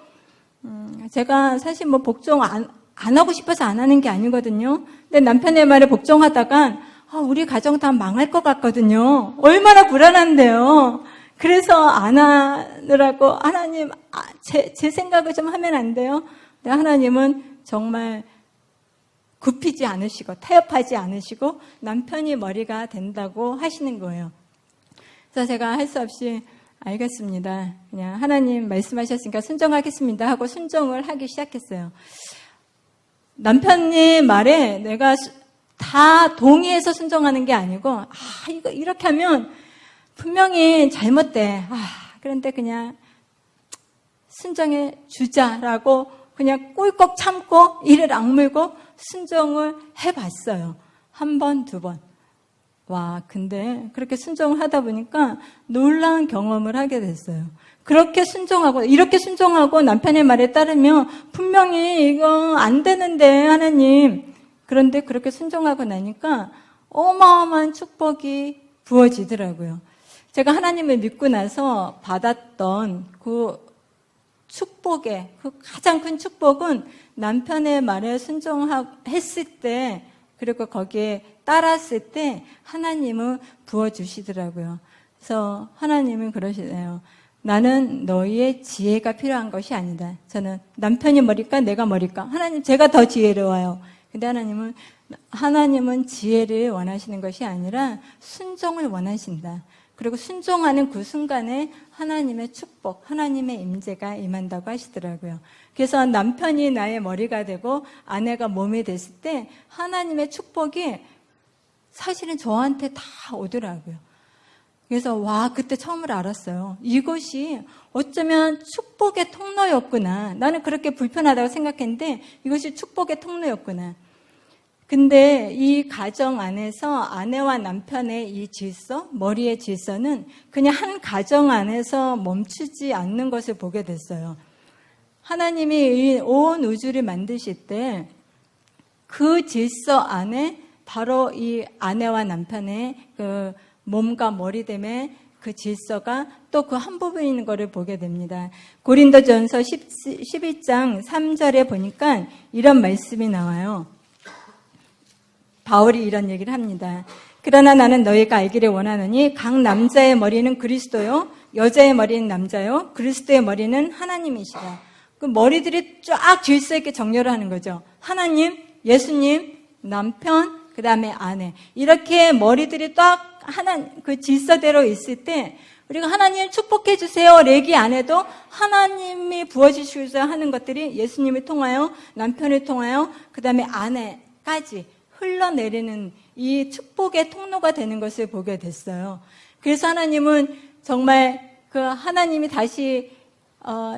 제가 사실 복종 안 하고 싶어서 안 하는 게 아니거든요. 근데 남편의 말에 복종하다가 우리 가정 다 망할 것 같거든요. 얼마나 불안한데요. 그래서 안 하느라고 하나님 제 생각을 좀 하면 안 돼요? 근데 하나님은 정말 굽히지 않으시고 타협하지 않으시고 남편이 머리가 된다고 하시는 거예요. 그래서 제가 할 수 없이 알겠습니다. 그냥 하나님 말씀하셨으니까 순종하겠습니다 하고 순종을 하기 시작했어요. 남편의 말에 내가 다 동의해서 순종하는 게 아니고 이거 이렇게 하면 분명히 잘못돼. 그런데 그냥 순종해 주자라고 그냥 꿀꺽 참고 이를 악물고 순종을 해봤어요. 한 번, 두 번. 근데 그렇게 순종을 하다 보니까 놀라운 경험을 하게 됐어요. 그렇게 순종하고 이렇게 순종하고 남편의 말에 따르면 분명히 이거 안 되는데 하나님. 그런데 그렇게 순종하고 나니까 어마어마한 축복이 부어지더라고요. 제가 하나님을 믿고 나서 받았던 그 축복의 그 가장 큰 축복은 남편의 말에 순종했을 때 그리고 거기에 따랐을 때 하나님은 부어주시더라고요. 그래서 하나님은 그러시네요. 나는 너희의 지혜가 필요한 것이 아니다. 저는 남편이 머릴까 내가 머릴까? 하나님 제가 더 지혜로워요. 근데 하나님은 지혜를 원하시는 것이 아니라 순종을 원하신다. 그리고 순종하는 그 순간에 하나님의 축복, 하나님의 임재가 임한다고 하시더라고요. 그래서 남편이 나의 머리가 되고 아내가 몸이 됐을 때 하나님의 축복이 사실은 저한테 다 오더라고요. 그래서 그때 처음으로 알았어요. 이것이 어쩌면 축복의 통로였구나. 나는 그렇게 불편하다고 생각했는데 이것이 축복의 통로였구나. 근데 이 가정 안에서 아내와 남편의 이 질서, 머리의 질서는 그냥 한 가정 안에서 멈추지 않는 것을 보게 됐어요. 하나님이 온 우주를 만드실 때 그 질서 안에 바로 이 아내와 남편의 그 몸과 머리됨의 그 질서가 또 그 한 부분인 것을 보게 됩니다. 고린도전서 11장 3절에 보니까 이런 말씀이 나와요. 바울이 이런 얘기를 합니다. 그러나 나는 너희가 알기를 원하노니 각 남자의 머리는 그리스도요, 여자의 머리는 남자요, 그리스도의 머리는 하나님이시라. 그 머리들이 쫙 질서 있게 정렬을 하는 거죠. 하나님, 예수님, 남편, 그 다음에 아내. 이렇게 머리들이 딱 그 질서대로 있을 때 우리가 하나님 축복해 주세요 얘기 안 해도 하나님이 부어주시고자 하는 것들이 예수님을 통하여, 남편을 통하여, 그 다음에 아내까지 흘러내리는 이 축복의 통로가 되는 것을 보게 됐어요. 그래서 하나님은 정말 하나님이 다시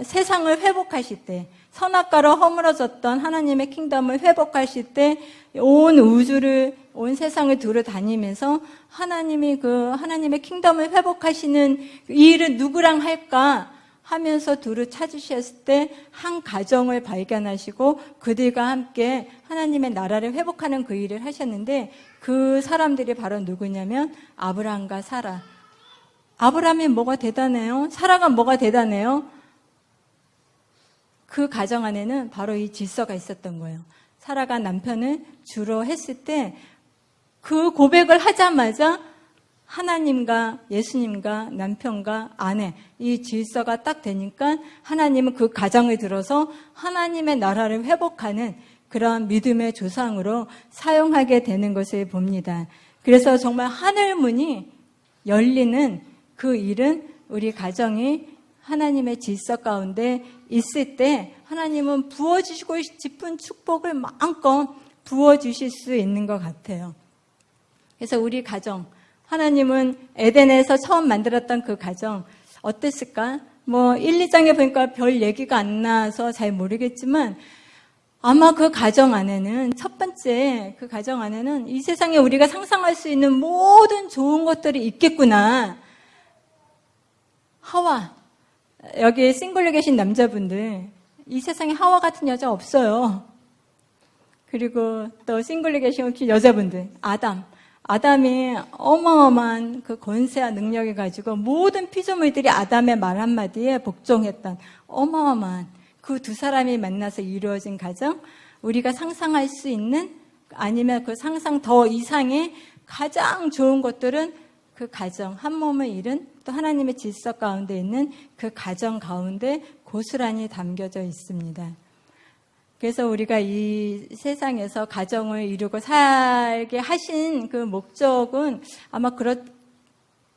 세상을 회복하실 때, 선악과로 허물어졌던 하나님의 킹덤을 회복하실 때 온 우주를, 온 세상을 두루 다니면서 하나님의 킹덤을 회복하시는 이 일을 누구랑 할까 하면서 두루 찾으셨을 때 한 가정을 발견하시고 그들과 함께 하나님의 나라를 회복하는 그 일을 하셨는데 그 사람들이 바로 누구냐면 아브라함과 사라. 아브라함이 뭐가 대단해요? 사라가 뭐가 대단해요? 그 가정 안에는 바로 이 질서가 있었던 거예요. 사라가 남편을 주로 했을 때 그 고백을 하자마자 하나님과 예수님과 남편과 아내 이 질서가 딱 되니까 하나님은 그 가정을 들어서 하나님의 나라를 회복하는 그런 믿음의 조상으로 사용하게 되는 것을 봅니다. 그래서 정말 하늘문이 열리는 그 일은 우리 가정이 하나님의 질서 가운데 있을 때 하나님은 부어주시고 싶은 축복을 마음껏 부어주실 수 있는 것 같아요. 그래서 우리 가정, 하나님은 에덴에서 처음 만들었던 그 가정 어땠을까? 1, 2장에 보니까 별 얘기가 안 나서 잘 모르겠지만 아마 그 가정 안에는, 첫 번째 그 가정 안에는 이 세상에 우리가 상상할 수 있는 모든 좋은 것들이 있겠구나. 하와, 여기 싱글로 계신 남자분들, 이 세상에 하와 같은 여자 없어요. 그리고 또 싱글로 계신 여자분들, 아담이 어마어마한 그 권세와 능력을 가지고 모든 피조물들이 아담의 말 한마디에 복종했던 어마어마한 그 두 사람이 만나서 이루어진 가정, 우리가 상상할 수 있는 아니면 그 상상 더 이상의 가장 좋은 것들은 그 가정, 한 몸을 이룬 또 하나님의 질서 가운데 있는 그 가정 가운데 고스란히 담겨져 있습니다. 그래서 우리가 이 세상에서 가정을 이루고 살게 하신 그 목적은 아마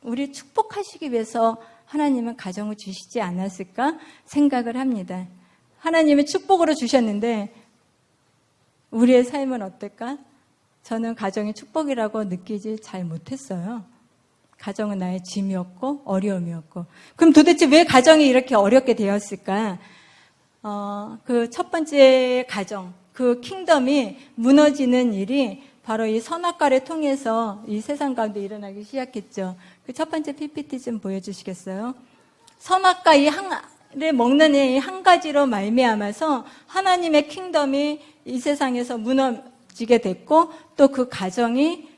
우리 축복하시기 위해서 하나님은 가정을 주시지 않았을까 생각을 합니다. 하나님은 축복으로 주셨는데 우리의 삶은 어떨까? 저는 가정이 축복이라고 느끼지 잘 못했어요. 가정은 나의 짐이었고 어려움이었고. 그럼 도대체 왜 가정이 이렇게 어렵게 되었을까? 그 첫 번째 가정, 그 킹덤이 무너지는 일이 바로 이 선악과를 통해서 이 세상 가운데 일어나기 시작했죠. 그 첫 번째 PPT 좀 보여주시겠어요? 선악과 를 먹는 이 한 가지로 말미암아서 하나님의 킹덤이 이 세상에서 무너지게 됐고 또 그 가정이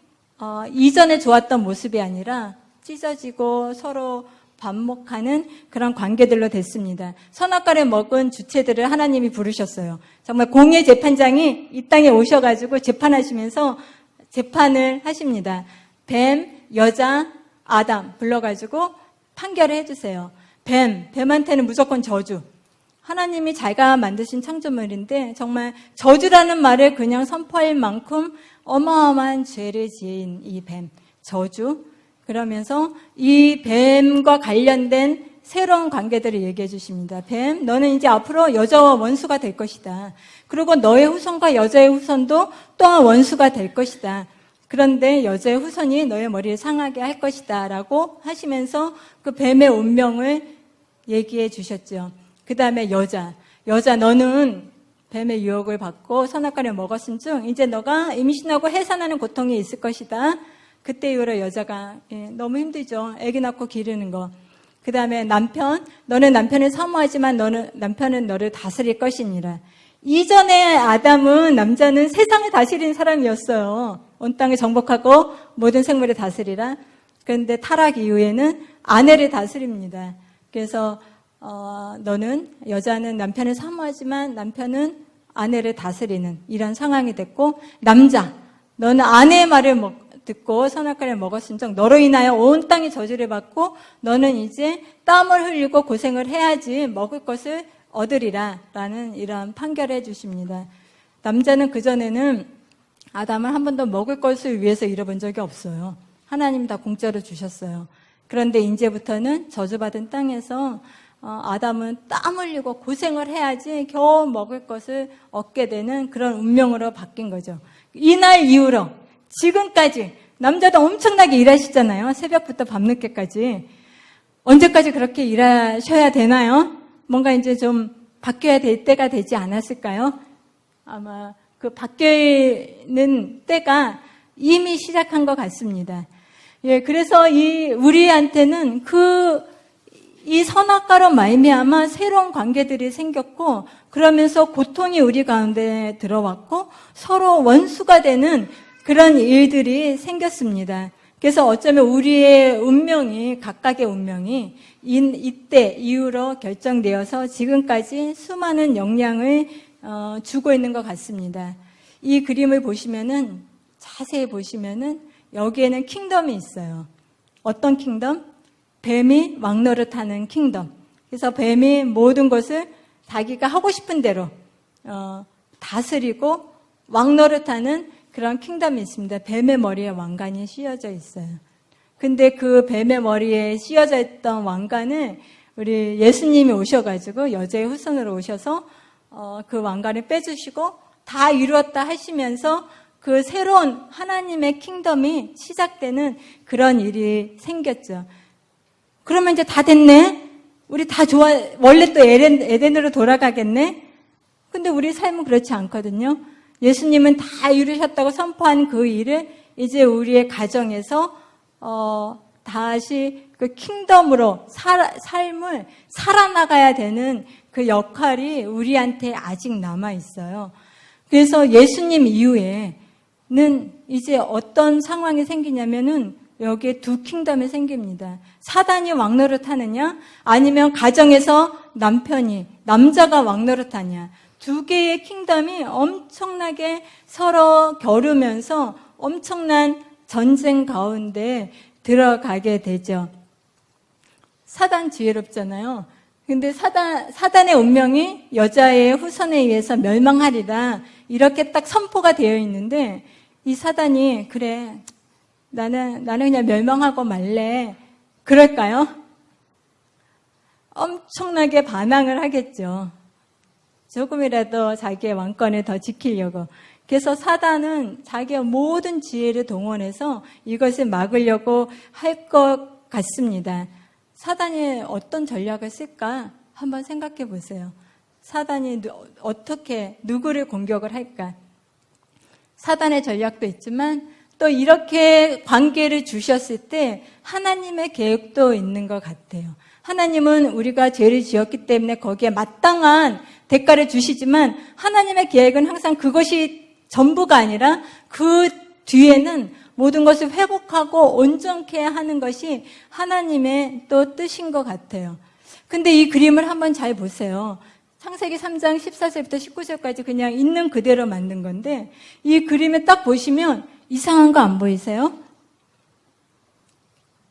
이전에 좋았던 모습이 아니라 찢어지고 서로 반목하는 그런 관계들로 됐습니다. 선악과를 먹은 주체들을 하나님이 부르셨어요. 정말 공의 재판장이 이 땅에 오셔가지고 재판하시면서 재판을 하십니다. 뱀, 여자, 아담 불러가지고 판결을 해주세요. 뱀한테는 무조건 저주. 하나님이 자기가 만드신 창조물인데 정말 저주라는 말을 그냥 선포할 만큼 어마어마한 죄를 지은 이 뱀, 저주. 그러면서 이 뱀과 관련된 새로운 관계들을 얘기해 주십니다. 뱀, 너는 이제 앞으로 여자와 원수가 될 것이다. 그리고 너의 후손과 여자의 후손도 또한 원수가 될 것이다. 그런데 여자의 후손이 너의 머리를 상하게 할 것이다 라고 하시면서 그 뱀의 운명을 얘기해 주셨죠. 그 다음에 여자 너는 뱀의 유혹을 받고 선악과를 먹었은즉 이제 너가 임신하고 해산하는 고통이 있을 것이다. 그때 이후로 여자가 너무 힘들죠. 아기 낳고 기르는 거. 그 다음에 남편, 너는 남편을 사모하지만 남편은 너를 다스릴 것이니라. 이전에 아담은, 남자는 세상을 다스리는 사람이었어요. 온 땅을 정복하고 모든 생물을 다스리라. 그런데 타락 이후에는 아내를 다스립니다. 그래서 여자는 남편을 사모하지만 남편은 아내를 다스리는 이런 상황이 됐고, 남자, 너는 아내의 말을 듣고 선악과를 먹었은즉 너로 인하여 온 땅이 저주를 받고 너는 이제 땀을 흘리고 고생을 해야지 먹을 것을 얻으리라 라는 이런 판결을 해주십니다. 남자는 그전에는 아담을 한 번도 먹을 것을 위해서 잃어본 적이 없어요. 하나님 다 공짜로 주셨어요. 그런데 이제부터는 저주받은 땅에서 아담은 땀 흘리고 고생을 해야지 겨우 먹을 것을 얻게 되는 그런 운명으로 바뀐 거죠. 이날 이후로 지금까지 남자도 엄청나게 일하시잖아요. 새벽부터 밤늦게까지. 언제까지 그렇게 일하셔야 되나요? 뭔가 이제 좀 바뀌어야 될 때가 되지 않았을까요? 아마 그 바뀌는 때가 이미 시작한 것 같습니다. 예, 그래서 우리한테는 이 선악과로 말미암아 새로운 관계들이 생겼고, 그러면서 고통이 우리 가운데 들어왔고 서로 원수가 되는 그런 일들이 생겼습니다. 그래서 어쩌면 우리의 운명이, 각각의 운명이 이때 이후로 결정되어서 지금까지 수많은 영향을 주고 있는 것 같습니다. 이 그림을 보시면은, 자세히 보시면은 여기에는 킹덤이 있어요. 어떤 킹덤? 뱀이 왕노릇하는 킹덤. 그래서 뱀이 모든 것을 자기가 하고 싶은 대로 다스리고 왕노릇하는 그런 킹덤이 있습니다. 뱀의 머리에 왕관이 씌워져 있어요. 근데 그 뱀의 머리에 씌워져 있던 왕관을 우리 예수님이 오셔가지고 여자의 후손으로 오셔서 그 왕관을 빼주시고 다 이루었다 하시면서 그 새로운 하나님의 킹덤이 시작되는 그런 일이 생겼죠. 그러면 이제 다 됐네? 우리 다 원래 또 에덴으로 돌아가겠네? 근데 우리 삶은 그렇지 않거든요. 예수님은 다 이루셨다고 선포한 그 일을 이제 우리의 가정에서 다시 그 킹덤으로 삶을 살아나가야 되는 그 역할이 우리한테 아직 남아 있어요. 그래서 예수님 이후에는 이제 어떤 상황이 생기냐면은 여기에 두 킹덤이 생깁니다. 사단이 왕노릇하느냐, 아니면 가정에서 남자가 왕노릇하냐. 두 개의 킹덤이 엄청나게 서로 겨루면서 엄청난 전쟁 가운데 들어가게 되죠. 사단 지혜롭잖아요. 근데 사단의 운명이 여자의 후손에 의해서 멸망하리라 이렇게 딱 선포가 되어 있는데, 이 사단이 그래 나는 그냥 멸망하고 말래, 그럴까요? 엄청나게 반항을 하겠죠. 조금이라도 자기의 왕권을 더 지키려고. 그래서 사단은 자기의 모든 지혜를 동원해서 이것을 막으려고 할 것 같습니다. 사단이 어떤 전략을 쓸까 한번 생각해 보세요. 사단이 어떻게 누구를 공격을 할까? 사단의 전략도 있지만 또 이렇게 관계를 주셨을 때 하나님의 계획도 있는 것 같아요. 하나님은 우리가 죄를 지었기 때문에 거기에 마땅한 대가를 주시지만 하나님의 계획은 항상 그것이 전부가 아니라 그 뒤에는 모든 것을 회복하고 온전케 하는 것이 하나님의 또 뜻인 것 같아요. 근데 이 그림을 한번 잘 보세요. 창세기 3장 14절부터 19절까지 그냥 있는 그대로 만든 건데 이 그림에 딱 보시면 이상한 거 안 보이세요?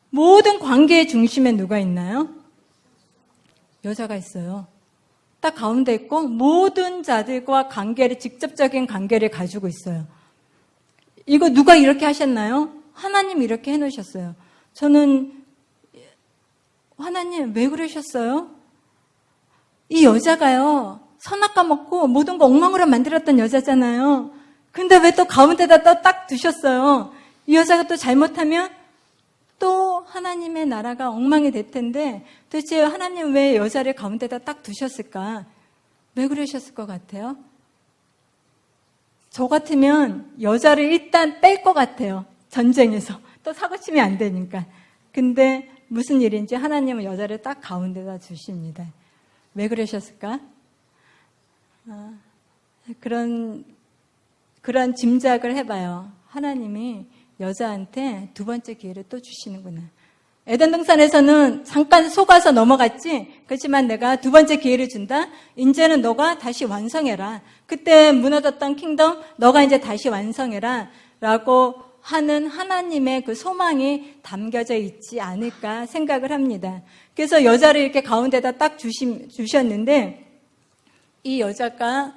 모든 관계의 중심에 누가 있나요? 여자가 있어요. 딱 가운데 있고 모든 자들과 관계를 직접적인 관계를 가지고 있어요. 이거 누가 이렇게 하셨나요? 하나님 이렇게 해놓으셨어요. 저는 하나님 왜 그러셨어요? 이 여자가요 선악과 먹고 모든 거 엉망으로 만들었던 여자잖아요. 근데 왜 또 가운데다 또 딱 두셨어요? 이 여자가 또 잘못하면 또 하나님의 나라가 엉망이 될 텐데 도대체 하나님 왜 여자를 가운데다 딱 두셨을까? 왜 그러셨을 것 같아요? 저 같으면 여자를 일단 뺄 것 같아요. 전쟁에서. 또 사고치면 안 되니까. 근데 무슨 일인지 하나님은 여자를 딱 가운데다 두십니다. 왜 그러셨을까? 그런 짐작을 해봐요. 하나님이 여자한테 두 번째 기회를 또 주시는구나. 에덴 동산에서는 잠깐 속아서 넘어갔지. 그렇지만 내가 두 번째 기회를 준다. 이제는 너가 다시 완성해라. 그때 무너졌던 킹덤 너가 이제 다시 완성해라 라고 하는 하나님의 그 소망이 담겨져 있지 않을까 생각을 합니다. 그래서 여자를 이렇게 가운데다 딱 주셨는데 이 여자가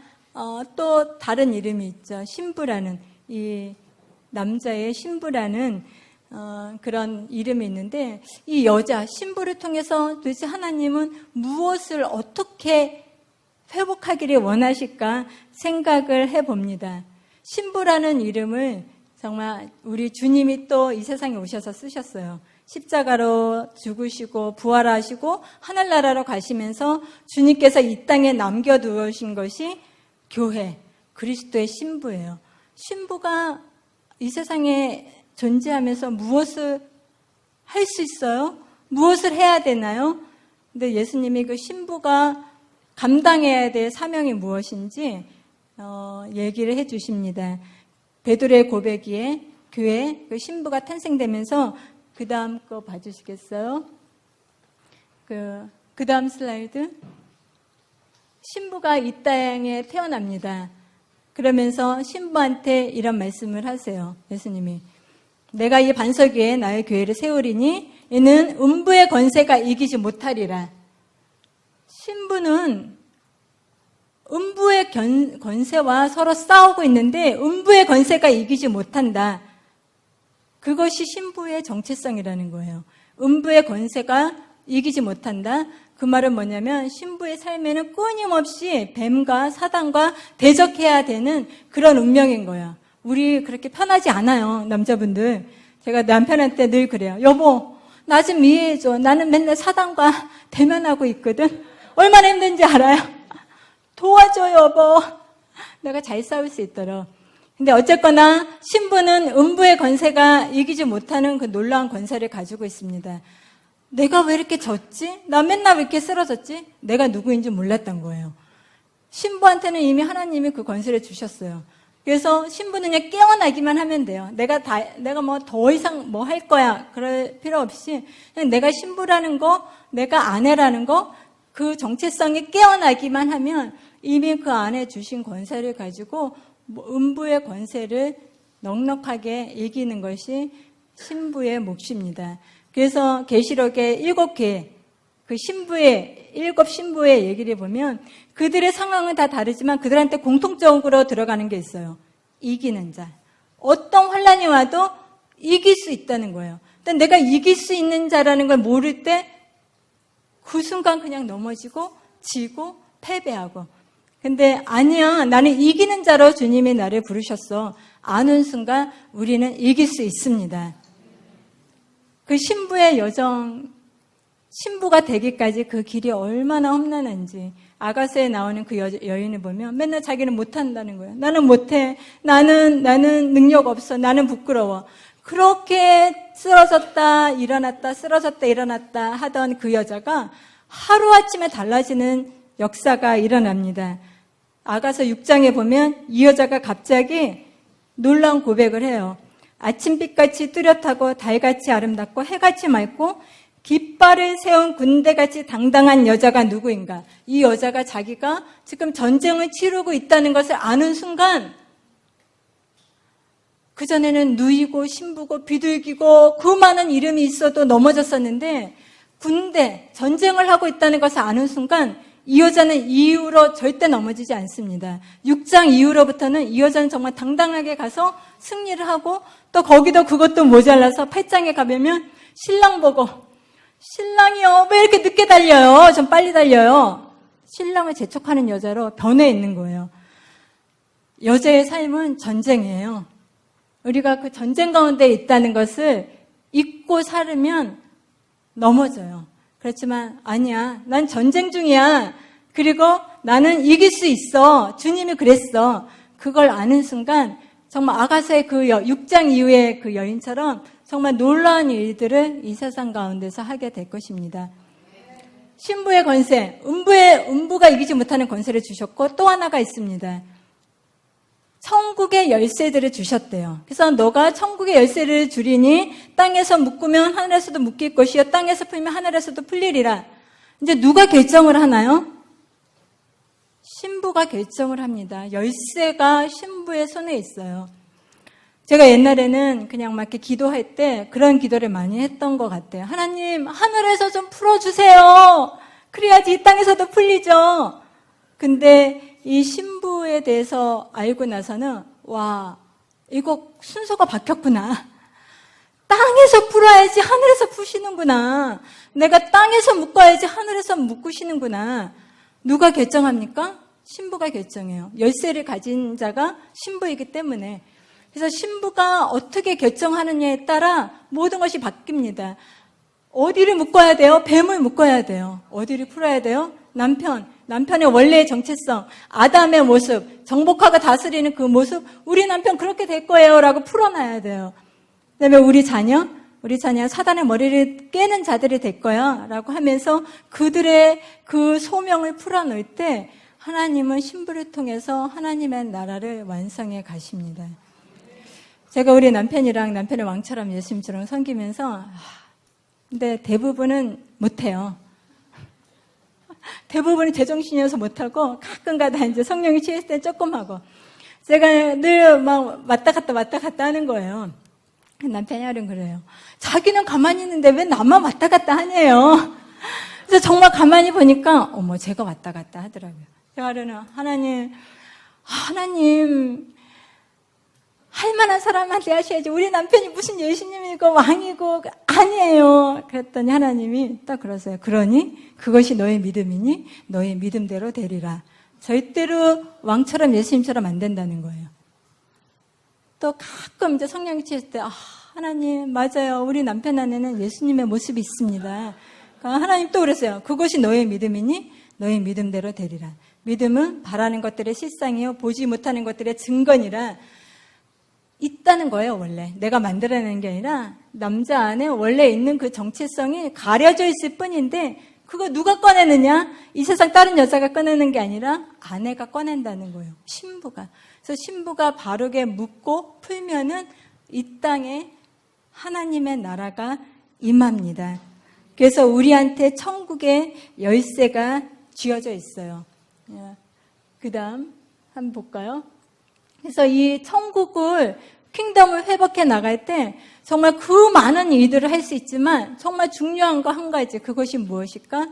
또 다른 이름이 있죠. 신부라는 이 남자의 신부라는 그런 이름이 있는데 이 여자 신부를 통해서 도대체 하나님은 무엇을 어떻게 회복하기를 원하실까 생각을 해봅니다. 신부라는 이름을 정말 우리 주님이 또 이 세상에 오셔서 쓰셨어요. 십자가로 죽으시고 부활하시고 하늘나라로 가시면서 주님께서 이 땅에 남겨두신 것이 교회, 그리스도의 신부예요. 신부가 이 세상에 존재하면서 무엇을 할 수 있어요? 무엇을 해야 되나요? 근데 예수님이 그 신부가 감당해야 될 사명이 무엇인지 얘기를 해 주십니다. 베드로의 고백기에 교회 그 신부가 탄생되면서 그 다음 거 봐주시겠어요? 그 다음 슬라이드. 신부가 이 땅에 태어납니다. 그러면서 신부한테 이런 말씀을 하세요. 예수님이. 내가 이 반석 위에 나의 교회를 세우리니 이는 음부의 권세가 이기지 못하리라. 신부는 음부의 권세와 서로 싸우고 있는데 음부의 권세가 이기지 못한다. 그것이 신부의 정체성이라는 거예요. 음부의 권세가 이기지 못한다. 그 말은 뭐냐면 신부의 삶에는 끊임없이 뱀과 사단과 대적해야 되는 그런 운명인 거야. 우리 그렇게 편하지 않아요, 남자분들. 제가 남편한테 늘 그래요. 여보, 나 좀 이해해줘. 나는 맨날 사단과 대면하고 있거든. 얼마나 힘든지 알아요? 도와줘, 여보. 내가 잘 싸울 수 있도록. 근데 어쨌거나 신부는 음부의 권세가 이기지 못하는 그 놀라운 권세를 가지고 있습니다. 내가 왜 이렇게 졌지? 나 맨날 왜 이렇게 쓰러졌지? 내가 누구인지 몰랐던 거예요. 신부한테는 이미 하나님이 그 권세를 주셨어요. 그래서 신부는 그냥 깨어나기만 하면 돼요. 내가 뭐 더 이상 뭐 할 거야. 그럴 필요 없이 그냥 내가 신부라는 거, 내가 아내라는 거, 그 정체성이 깨어나기만 하면 이미 그 안에 주신 권세를 가지고 음부의 권세를 넉넉하게 이기는 것이 신부의 몫입니다. 그래서 계시록의 7개 그 신부의 7 신부의 얘기를 보면 그들의 상황은 다 다르지만 그들한테 공통적으로 들어가는 게 있어요. 이기는 자. 어떤 환란이 와도 이길 수 있다는 거예요. 근데 내가 이길 수 있는 자라는 걸 모를 때 그 순간 그냥 넘어지고 지고 패배하고. 근데 아니야, 나는 이기는 자로 주님이 나를 부르셨어. 아는 순간 우리는 이길 수 있습니다. 그 신부의 여정, 신부가 되기까지 그 길이 얼마나 험난한지. 아가서에 나오는 그 여인을 보면 맨날 자기는 못한다는 거예요. 나는 못해. 나는 능력 없어. 나는 부끄러워. 그렇게 쓰러졌다 일어났다 쓰러졌다 일어났다 하던 그 여자가 하루아침에 달라지는 역사가 일어납니다. 아가서 6장에 보면 이 여자가 갑자기 놀라운 고백을 해요. 아침빛같이 뚜렷하고 달같이 아름답고 해같이 맑고 깃발을 세운 군대같이 당당한 여자가 누구인가? 이 여자가 자기가 지금 전쟁을 치르고 있다는 것을 아는 순간 그전에는 누이고 신부고 비둘기고 그 많은 이름이 있어도 넘어졌었는데 군대, 전쟁을 하고 있다는 것을 아는 순간 이 여자는 이후로 절대 넘어지지 않습니다. 6장 이후로부터는 이 여자는 정말 당당하게 가서 승리를 하고 또 거기도 그것도 모자라서 8장에 가보면 신랑 보고 신랑이요 왜 이렇게 늦게 달려요? 좀 빨리 달려요. 신랑을 재촉하는 여자로 변해 있는 거예요. 여자의 삶은 전쟁이에요. 우리가 그 전쟁 가운데 있다는 것을 잊고 살으면 넘어져요. 그렇지만 아니야. 난 전쟁 중이야. 그리고 나는 이길 수 있어. 주님이 그랬어. 그걸 아는 순간 정말 아가서의 그 6장 이후의 그 여인처럼 정말 놀라운 일들을 이 세상 가운데서 하게 될 것입니다. 신부의 권세, 음부가 이기지 못하는 권세를 주셨고 또 하나가 있습니다. 천국의 열쇠들을 주셨대요. 그래서 너가 천국의 열쇠를 주리니 땅에서 묶으면 하늘에서도 묶일 것이요 땅에서 풀면 하늘에서도 풀리리라. 이제 누가 결정을 하나요? 신부가 결정을 합니다. 열쇠가 신부의 손에 있어요. 제가 옛날에는 그냥 막 이렇게 기도할 때 그런 기도를 많이 했던 것 같아요. 하나님, 하늘에서 좀 풀어주세요. 그래야지 이 땅에서도 풀리죠. 근데 이 신부에 대해서 알고 나서는 와, 이거 순서가 바뀌었구나. 땅에서 풀어야지 하늘에서 푸시는구나. 내가 땅에서 묶어야지 하늘에서 묶으시는구나. 누가 결정합니까? 신부가 결정해요. 열쇠를 가진 자가 신부이기 때문에. 그래서 신부가 어떻게 결정하느냐에 따라 모든 것이 바뀝니다. 어디를 묶어야 돼요? 뱀을 묶어야 돼요. 어디를 풀어야 돼요? 남편의 원래의 정체성, 아담의 모습, 정복하고 다스리는 그 모습, 우리 남편 그렇게 될 거예요 라고 풀어놔야 돼요. 그다음에 우리 자녀 사단의 머리를 깨는 자들이 될 거야 라고 하면서 그들의 그 소명을 풀어놓을 때 하나님은 신부를 통해서 하나님의 나라를 완성해 가십니다. 제가 우리 남편이랑 남편의 왕처럼 예수님처럼 섬기면서 근데 대부분은 못해요. 대부분이 제정신이어서 못하고 가끔가다 이제 성령이 취했을 때 조금 하고 제가 늘 막 왔다 갔다 하는 거예요. 남편이 하루는 그래요. 자기는 가만히 있는데 왜 나만 왔다 갔다 하네요. 그래서 정말 가만히 보니까 어머 제가 왔다 갔다 하더라고요. 제가 하루는 하나님 할 만한 사람한테 하셔야지. 우리 남편이 무슨 예수님이고 왕이고 아니에요. 그랬더니 하나님이 딱 그러세요. 그러니 그것이 너의 믿음이니 너의 믿음대로 되리라. 절대로 왕처럼 예수님처럼 안 된다는 거예요. 또 가끔 이제 성령이 취했을 때 하나님 맞아요. 우리 남편 안에는 예수님의 모습이 있습니다. 그러니까 하나님 또 그랬어요. 그것이 너의 믿음이니 너의 믿음대로 되리라. 믿음은 바라는 것들의 실상이요 보지 못하는 것들의 증거니라. 있다는 거예요, 원래. 내가 만들어내는 게 아니라 남자 안에 원래 있는 그 정체성이 가려져 있을 뿐인데 그거 누가 꺼내느냐? 이 세상 다른 여자가 꺼내는 게 아니라 아내가 꺼낸다는 거예요. 신부가. 그래서 신부가 바르게 묶고 풀면은 이 땅에 하나님의 나라가 임합니다. 그래서 우리한테 천국의 열쇠가 쥐어져 있어요. 그 다음 한번 볼까요? 그래서 이 천국을 킹덤을 회복해 나갈 때 정말 그 많은 일들을 할 수 있지만 정말 중요한 거 한 가지 그것이 무엇일까?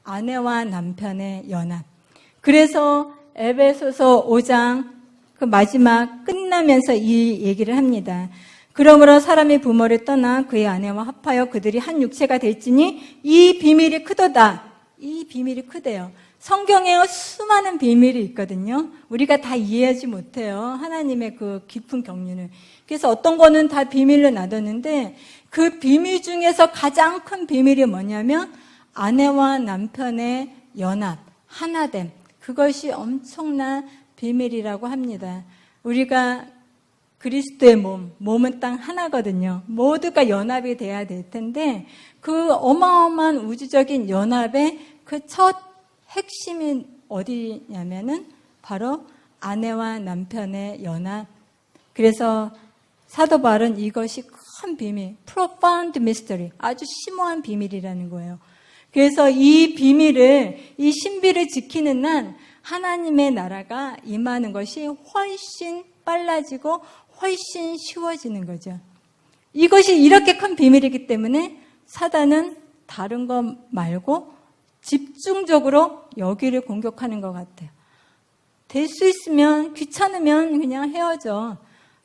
아내와 남편의 연합. 그래서 에베소서 5장 그 마지막 끝나면서 이 얘기를 합니다. 그러므로 사람이 부모를 떠나 그의 아내와 합하여 그들이 한 육체가 될지니 이 비밀이 크도다. 이 비밀이 크대요. 성경에 수많은 비밀이 있거든요. 우리가 다 이해하지 못해요. 하나님의 그 깊은 경륜을. 그래서 어떤 거는 다 비밀로 놔뒀는데 그 비밀 중에서 가장 큰 비밀이 뭐냐면 아내와 남편의 연합, 하나됨. 그것이 엄청난 비밀이라고 합니다. 우리가 그리스도의 몸은 딱 하나거든요. 모두가 연합이 돼야 될 텐데 그 어마어마한 우주적인 연합의 그 첫 핵심이 어디냐면은 바로 아내와 남편의 연합. 그래서 사도 바울은 이것이 큰 비밀, profound mystery, 아주 심오한 비밀이라는 거예요. 그래서 이 비밀을, 이 신비를 지키는 한 하나님의 나라가 임하는 것이 훨씬 빨라지고 훨씬 쉬워지는 거죠. 이것이 이렇게 큰 비밀이기 때문에 사단은 다른 것 말고 집중적으로 여기를 공격하는 것 같아요. 될 수 있으면, 귀찮으면 그냥 헤어져.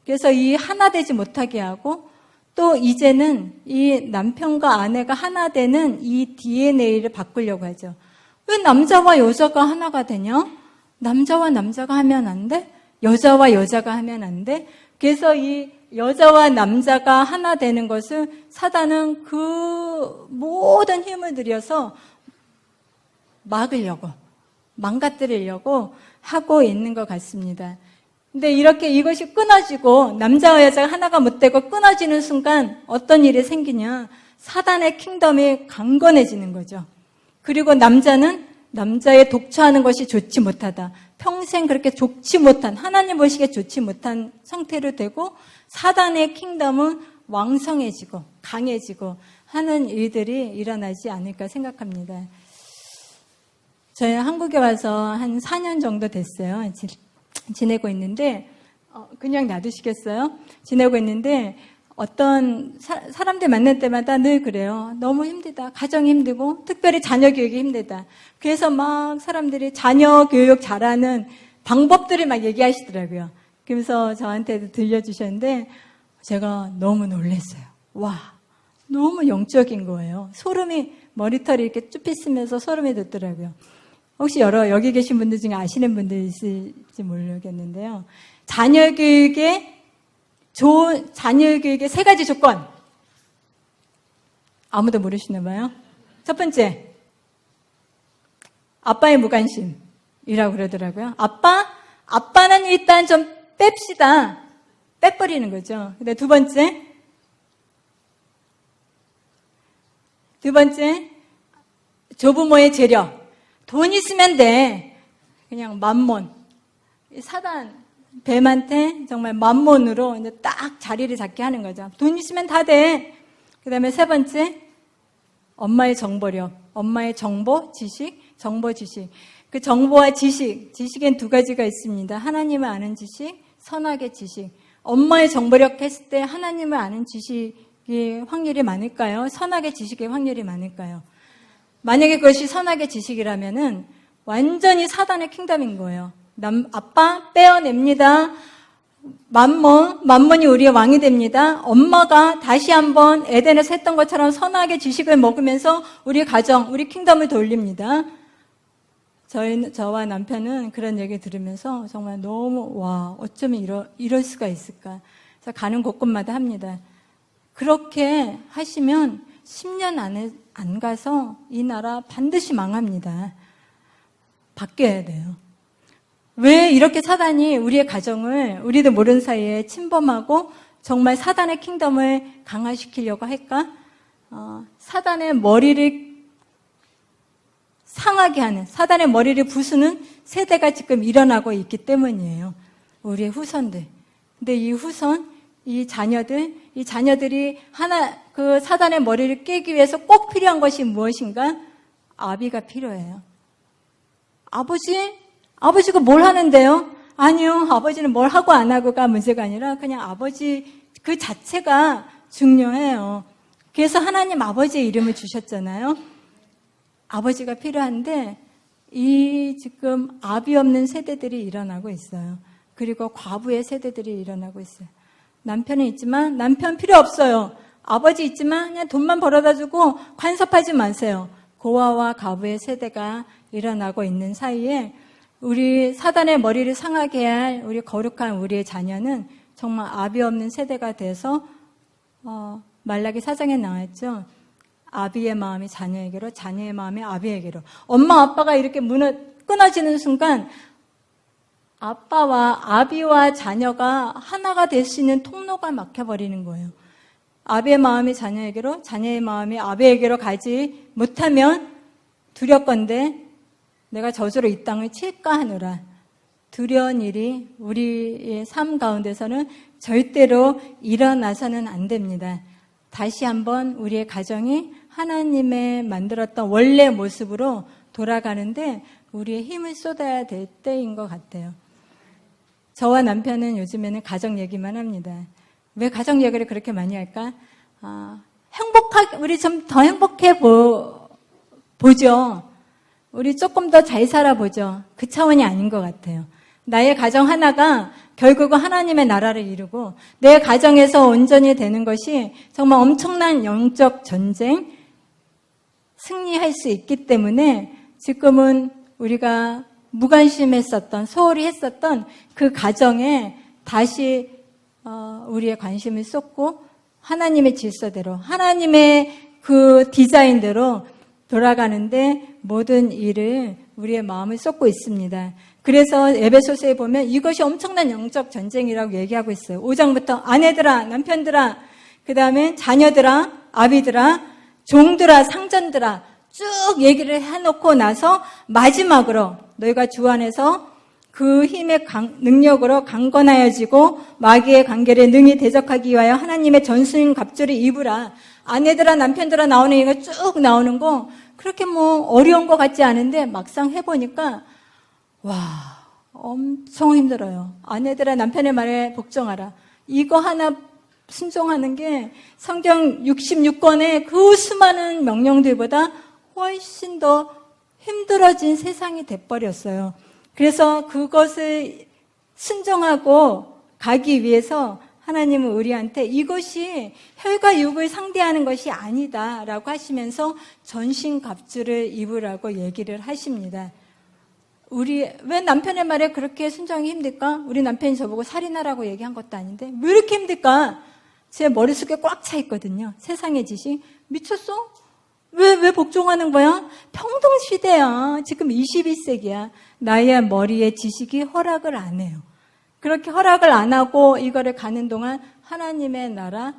그래서 이 하나 되지 못하게 하고, 또 이제는 이 남편과 아내가 하나 되는 이 DNA를 바꾸려고 하죠. 왜 남자와 여자가 하나가 되냐? 남자와 남자가 하면 안 돼? 여자와 여자가 하면 안 돼? 그래서 이 여자와 남자가 하나 되는 것을 사단은 그 모든 힘을 들여서 막으려고, 망가뜨리려고 하고 있는 것 같습니다. 근데 이렇게 이것이 끊어지고 남자와 여자가 하나가 못 되고 끊어지는 순간 어떤 일이 생기냐? 사단의 킹덤이 강건해지는 거죠. 그리고 남자는 남자의 독처하는 것이 좋지 못하다. 평생 그렇게 좋지 못한, 하나님 보시기에 좋지 못한 상태로 되고 사단의 킹덤은 왕성해지고 강해지고 하는 일들이 일어나지 않을까 생각합니다. 저희 한국에 와서 한 4년 정도 됐어요. 지내고 있는데 그냥 놔두시겠어요? 지내고 있는데 어떤 사람들 만날 때마다 늘 그래요. 너무 힘들다. 가정이 힘들고 특별히 자녀 교육이 힘들다. 그래서 막 사람들이 자녀 교육 잘하는 방법들을 막 얘기하시더라고요. 그래서 저한테도 들려주셨는데 제가 너무 놀랐어요. 와, 너무 영적인 거예요. 소름이, 머리털이 이렇게 쭉 빗으면서 소름이 돋더라고요. 혹시 여기 계신 분들 중에 아시는 분들 있을지 모르겠는데요. 자녀 교육의 세 가지 조건. 아무도 모르시나 봐요. 첫 번째, 아빠의 무관심이라고 그러더라고요. 아빠는 일단 좀 뺍시다. 빼버리는 거죠. 근데 두 번째, 조부모의 재력. 돈 있으면 돼. 그냥 맘몬. 사단, 뱀한테 정말 맘몬으로 이제 딱 자리를 잡게 하는 거죠. 돈 있으면 다 돼. 그 다음에 세 번째, 엄마의 정보력. 엄마의 정보, 지식, 정보, 지식. 그 정보와 지식엔 두 가지가 있습니다. 하나님을 아는 지식, 선악의 지식. 엄마의 정보력 했을 때 하나님을 아는 지식의 확률이 많을까요? 선악의 지식의 확률이 많을까요? 만약에 그것이 선악의 지식이라면은 완전히 사단의 킹덤인 거예요. 아빠 빼어냅니다. 맘몬이 우리의 왕이 됩니다. 엄마가 다시 한번 에덴에서 했던 것처럼 선악의 지식을 먹으면서 우리 가정, 우리 킹덤을 돌립니다. 저와 남편은 그런 얘기 들으면서 정말 너무 어쩌면 이럴 수가 있을까. 그래서 가는 곳곳마다 합니다. 그렇게 하시면 10년 안에 안 가서 이 나라 반드시 망합니다. 바뀌어야 돼요. 왜 이렇게 사단이 우리의 가정을 우리도 모르는 사이에 침범하고 정말 사단의 킹덤을 강화시키려고 할까? 사단의 머리를 상하게 하는, 사단의 머리를 부수는 세대가 지금 일어나고 있기 때문이에요. 우리의 후손들. 근데 이 자녀들이 그 사단의 머리를 깨기 위해서 꼭 필요한 것이 무엇인가? 아비가 필요해요. 아버지가 뭘 하는데요? 아니요, 아버지는 뭘 하고 안 하고가 문제가 아니라 그냥 아버지 그 자체가 중요해요. 그래서 하나님 아버지의 이름을 주셨잖아요. 아버지가 필요한데 지금 아비 없는 세대들이 일어나고 있어요. 그리고 과부의 세대들이 일어나고 있어요. 남편은 있지만 남편 필요 없어요. 아버지 있지만 그냥 돈만 벌어다 주고 간섭하지 마세요. 고아와 과부의 세대가 일어나고 있는 사이에 우리 사단의 머리를 상하게 할 우리 거룩한 우리의 자녀는 정말 아비 없는 세대가 돼서 말라기 4장에 나왔죠. 아비의 마음이 자녀에게로, 자녀의 마음이 아비에게로. 엄마 아빠가 이렇게 끊어지는 순간 아비와 자녀가 하나가 될 수 있는 통로가 막혀버리는 거예요. 아비의 마음이 자녀에게로, 자녀의 마음이 아비에게로 가지 못하면 두렵건대 내가 저주로 이 땅을 칠까 하노라. 두려운 일이 우리의 삶 가운데서는 절대로 일어나서는 안 됩니다. 다시 한번 우리의 가정이 하나님의 만들었던 원래 모습으로 돌아가는데 우리의 힘을 쏟아야 될 때인 것 같아요. 저와 남편은 요즘에는 가정 얘기만 합니다. 왜 가정 얘기를 그렇게 많이 할까? 우리 좀 더 행복해 보죠. 우리 조금 더 잘 살아보죠. 그 차원이 아닌 것 같아요. 나의 가정 하나가 결국은 하나님의 나라를 이루고 내 가정에서 온전히 되는 것이 정말 엄청난 영적 전쟁, 승리할 수 있기 때문에 지금은 우리가 무관심했었던, 소홀히 했었던 그 가정에 다시 우리의 관심을 쏟고 하나님의 질서대로, 하나님의 그 디자인대로 돌아가는데 모든 일을 우리의 마음을 쏟고 있습니다. 그래서 에베소서에 보면 이것이 엄청난 영적 전쟁이라고 얘기하고 있어요. 5장부터 아내들아, 남편들아, 그 다음에 자녀들아, 아비들아, 종들아, 상전들아 쭉 얘기를 해놓고 나서 마지막으로 너희가 주 안에서 그 힘의 능력으로 강건하여지고 마귀의 관계를 능히 대적하기 위하여 하나님의 전신 갑주를 입으라. 아내들아, 남편들아 나오는 얘기가 쭉 나오는 거 그렇게 어려운 것 같지 않은데 막상 해보니까 와, 엄청 힘들어요. 아내들아, 남편의 말에 복종하라. 이거 하나 순종하는 게 성경 66권의 그 수많은 명령들보다 훨씬 더 힘들어진 세상이 돼버렸어요. 그래서 그것을 순종하고 가기 위해서 하나님은 우리한테 이것이 혈과 육을 상대하는 것이 아니다라고 하시면서 전신갑주를 입으라고 얘기를 하십니다. 왜 남편의 말에 그렇게 순종이 힘들까? 우리 남편이 저보고 살인하라고 얘기한 것도 아닌데 왜 이렇게 힘들까? 제 머릿속에 꽉 차 있거든요. 세상의 지식. 미쳤어? 왜 복종하는 거야? 평등시대야. 지금 21세기야. 나의 머리에 지식이 허락을 안 해요. 그렇게 허락을 안 하고 이거를 가는 동안 하나님의 나라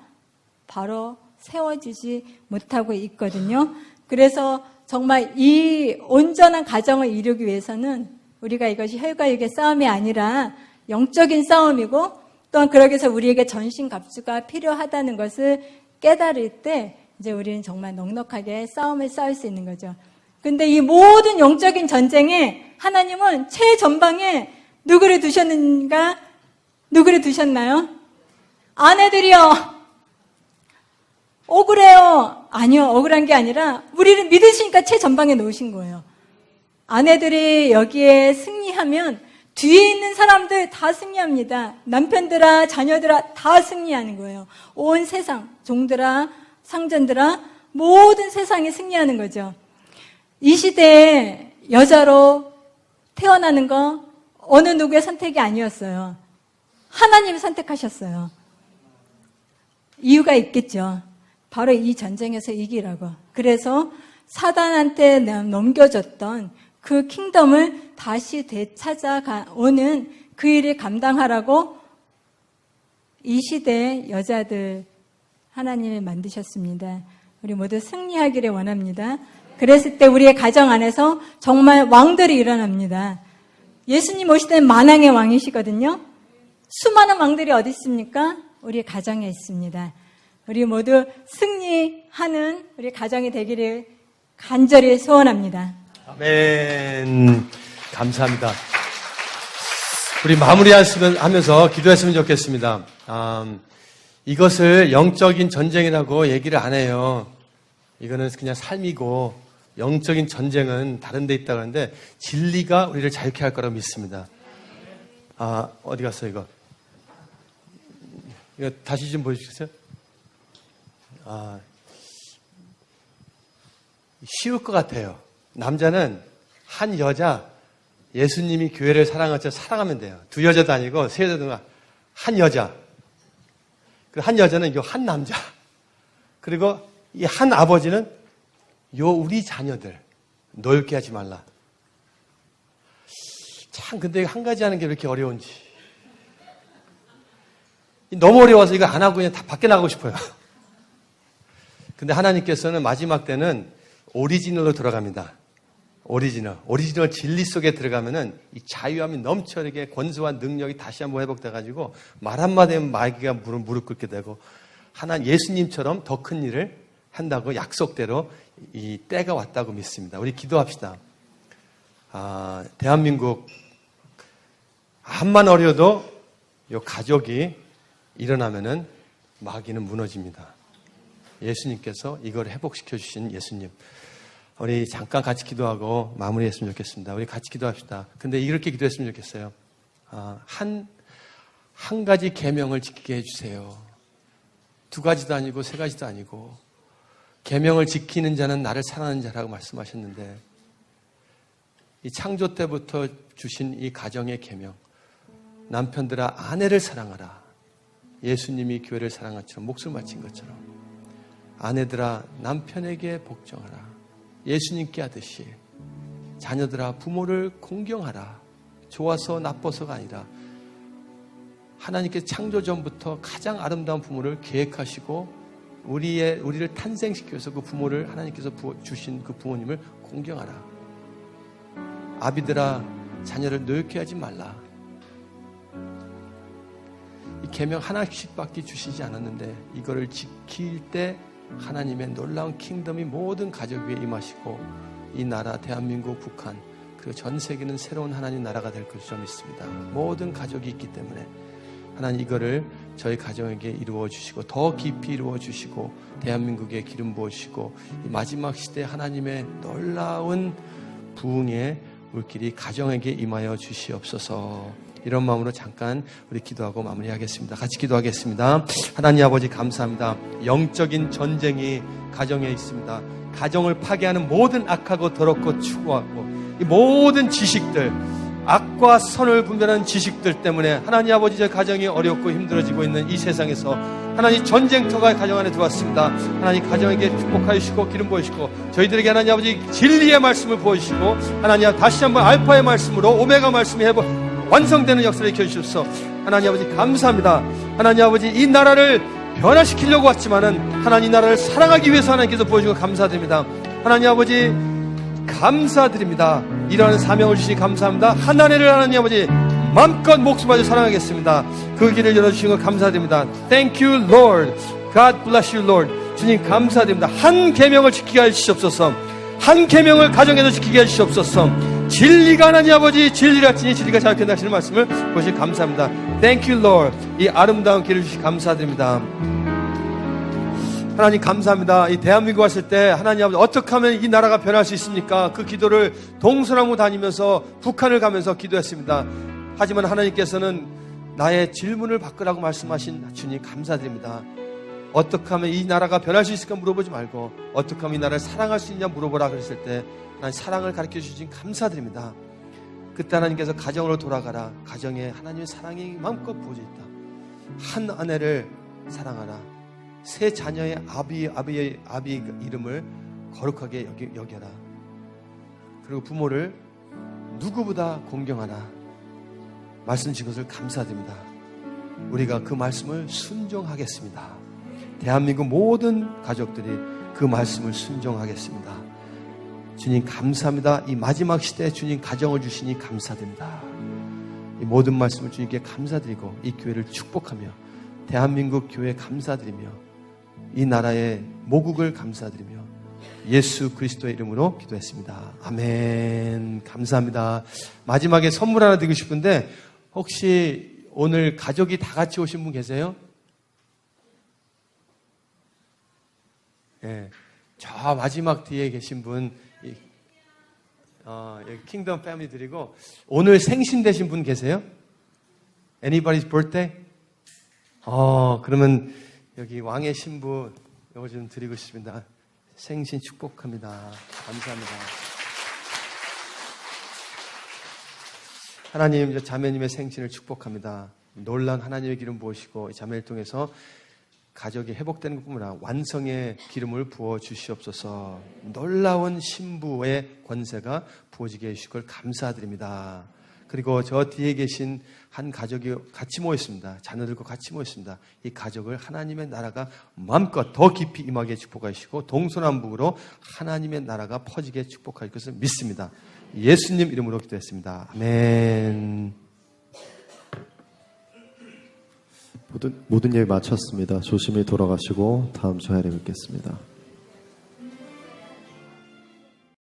바로 세워지지 못하고 있거든요. 그래서 정말 이 온전한 가정을 이루기 위해서는 우리가 이것이 혈과 육의 싸움이 아니라 영적인 싸움이고 또한 그러기 위해서 우리에게 전신갑주가 필요하다는 것을 깨달을 때 이제 우리는 정말 넉넉하게 싸움을 싸울 수 있는 거죠. 근데 이 모든 영적인 전쟁에 하나님은 최전방에 누구를 두셨는가? 누구를 두셨나요? 아내들이요. 억울해요. 아니요. 억울한 게 아니라 우리를 믿으시니까 최전방에 놓으신 거예요. 아내들이 여기에 승리하면 뒤에 있는 사람들 다 승리합니다. 남편들아, 자녀들아 다 승리하는 거예요. 온 세상, 종들아, 상전들아 모든 세상이 승리하는 거죠. 이 시대에 여자로 태어나는 거 어느 누구의 선택이 아니었어요. 하나님이 선택하셨어요. 이유가 있겠죠. 바로 이 전쟁에서 이기라고. 그래서 사단한테 넘겨줬던 그 킹덤을 다시 되찾아오는 그 일을 감당하라고 이 시대의 여자들 하나님이 만드셨습니다. 우리 모두 승리하기를 원합니다. 그랬을 때 우리의 가정 안에서 정말 왕들이 일어납니다. 예수님 오실 때는 만왕의 왕이시거든요. 수많은 왕들이 어디 있습니까? 우리 가정에 있습니다. 우리 모두 승리하는 우리 가정이 되기를 간절히 소원합니다. 아멘. 감사합니다. 우리 마무리하면서 기도했으면 좋겠습니다. 이것을 영적인 전쟁이라고 얘기를 안 해요. 이거는 그냥 삶이고 영적인 전쟁은 다른 데 있다고 하는데 진리가 우리를 자유케 할 거라고 믿습니다. 어디 갔어 이거? 이거 다시 좀 보여주시겠어요? 쉬울 것 같아요. 남자는 한 여자, 예수님이 교회를 사랑할 때 사랑하면 돼요. 두 여자도 아니고 세 여자도 아니고 한 여자. 그 한 여자는 요 한 남자. 그리고 이 한 아버지는 요 우리 자녀들 놀게 하지 말라. 참 근데 한 가지 하는 게 왜 이렇게 어려운지. 너무 어려워서 이거 안 하고 그냥 다 밖에 나가고 싶어요. 근데 하나님께서는 마지막 때는 오리지널로 돌아갑니다. 오리지널 진리 속에 들어가면은 이 자유함이 넘쳐나게 권세와 능력이 다시 한번 회복돼가지고 말 한마디 하면 마귀가 무릎 꿇게 되고 예수님처럼 더 큰 일을 한다고 약속대로 이 때가 왔다고 믿습니다. 우리 기도합시다. 대한민국 암만 어려도 요 가족이 일어나면은 마귀는 무너집니다. 예수님께서 이걸 회복시켜 주신 예수님. 우리 잠깐 같이 기도하고 마무리했으면 좋겠습니다. 우리 같이 기도합시다. 근데 이렇게 기도했으면 좋겠어요. 한 가지 계명을 지키게 해주세요. 2가지도 아니고 3가지도 아니고 계명을 지키는 자는 나를 사랑하는 자라고 말씀하셨는데 이 창조 때부터 주신 이 가정의 계명, 남편들아 아내를 사랑하라. 예수님이 교회를 사랑한 것처럼 목숨을 바친 것처럼 아내들아 남편에게 복종하라. 예수님께 하듯이 자녀들아 부모를 공경하라. 좋아서 나빠서가 아니라 하나님께서 창조 전부터 가장 아름다운 부모를 계획하시고 우리를 탄생시켜서 그 부모를 하나님께서 주신 그 부모님을 공경하라. 아비들아 자녀를 노엽게 하지 말라. 이 계명 하나씩밖에 주시지 않았는데 이거를 지킬 때 하나님의 놀라운 킹덤이 모든 가족 위에 임하시고 이 나라 대한민국, 북한 그리고 전 세계는 새로운 하나님 나라가 될 것을 믿습니다. 모든 가족이 있기 때문에 하나님 이거를 저희 가정에게 이루어 주시고 더 깊이 이루어 주시고 대한민국에 기름 부으시고 이 마지막 시대 하나님의 놀라운 부흥의 물길이 가정에게 임하여 주시옵소서. 이런 마음으로 잠깐 우리 기도하고 마무리하겠습니다. 같이 기도하겠습니다. 하나님 아버지 감사합니다. 영적인 전쟁이 가정에 있습니다. 가정을 파괴하는 모든 악하고 더럽고 추구하고 이 모든 지식들, 악과 선을 분별하는 지식들 때문에 하나님 아버지 저 가정이 어렵고 힘들어지고 있는 이 세상에서 하나님 전쟁터가 가정 안에 들어왔습니다. 하나님 가정에게 축복하여 주시고 기름 부어주시고 저희들에게 하나님 아버지 진리의 말씀을 부어주시고 하나님 다시 한번 알파의 말씀으로 오메가 말씀이 완성되는 역사를 켜주셔서 하나님 아버지 감사합니다. 하나님 아버지 이 나라를 변화시키려고 왔지만은 하나님 나라를 사랑하기 위해서 하나님께서 보여주고 감사드립니다. 하나님 아버지 감사드립니다. 이러한 사명을 주시니 감사합니다. 하나님을 하나님 아버지 마음껏 목숨까지 사랑하겠습니다. 그 길을 열어주신 것 감사드립니다. Thank you Lord. God bless you Lord. 주님 감사드립니다. 한 계명을 지키게 해주시옵소서. 한 계명을 가정에서 지키게 해주시옵소서. 진리가 하나님 아버지 진리가 지니 진리가 자유케 하시는 말씀을 보시 감사합니다. Thank you Lord. 이 아름다운 길을 주시 감사드립니다. 하나님 감사합니다. 이 대한민국 왔을 때 하나님 아버지 어떻게 하면 이 나라가 변할 수 있습니까? 그 기도를 동서남북 다니면서 북한을 가면서 기도했습니다. 하지만 하나님께서는 나의 질문을 바꾸라고 말씀하신 주님 감사드립니다. 어떻게 하면 이 나라가 변할 수 있을까 물어보지 말고 어떻게 하면 이 나라를 사랑할 수 있냐 물어보라 그랬을 때 하나님 사랑을 가르쳐 주신 감사드립니다. 그때 하나님께서 가정으로 돌아가라. 가정에 하나님의 사랑이 마음껏 부어져 있다. 한 아내를 사랑하라. 세 자녀의 아비의 이름을 거룩하게 여겨라. 그리고 부모를 누구보다 공경하라. 말씀 주신 것을 감사드립니다. 우리가 그 말씀을 순종하겠습니다. 대한민국 모든 가족들이 그 말씀을 순종하겠습니다. 주님 감사합니다. 이 마지막 시대에 주님 가정을 주시니 감사드립니다. 이 모든 말씀을 주님께 감사드리고 이 교회를 축복하며 대한민국 교회 감사드리며 이 나라의 모국을 감사드리며 예수 그리스도의 이름으로 기도했습니다. 아멘. 감사합니다. 마지막에 선물 하나 드리고 싶은데 혹시 오늘 가족이 다 같이 오신 분 계세요? 예, 저 마지막 뒤에 계신 분 여기 킹덤 패밀리 드리고 오늘 생신 되신 분 계세요? Anybody's birthday? 그러면 여기 왕의 신부 이거 좀 드리고 싶습니다. 생신 축복합니다. 감사합니다. 하나님 자매님의 생신을 축복합니다. 놀란 하나님의 기름 부으시고 자매를 통해서 가족이 회복되는 것뿐만 아니라 완성의 기름을 부어 주시옵소서. 놀라운 신부의 권세가 부어지게 해주실 걸 감사드립니다. 그리고 저 뒤에 계신 한 가족이 같이 모였습니다. 자녀들과 같이 모였습니다. 이 가족을 하나님의 나라가 마음껏 더 깊이 임하게 축복하시고 동서남북으로 하나님의 나라가 퍼지게 축복할 것을 믿습니다. 예수님 이름으로 기도했습니다. 아멘. 모든 예배 마쳤습니다. 조심히 돌아가시고 다음 주에 뵙겠습니다.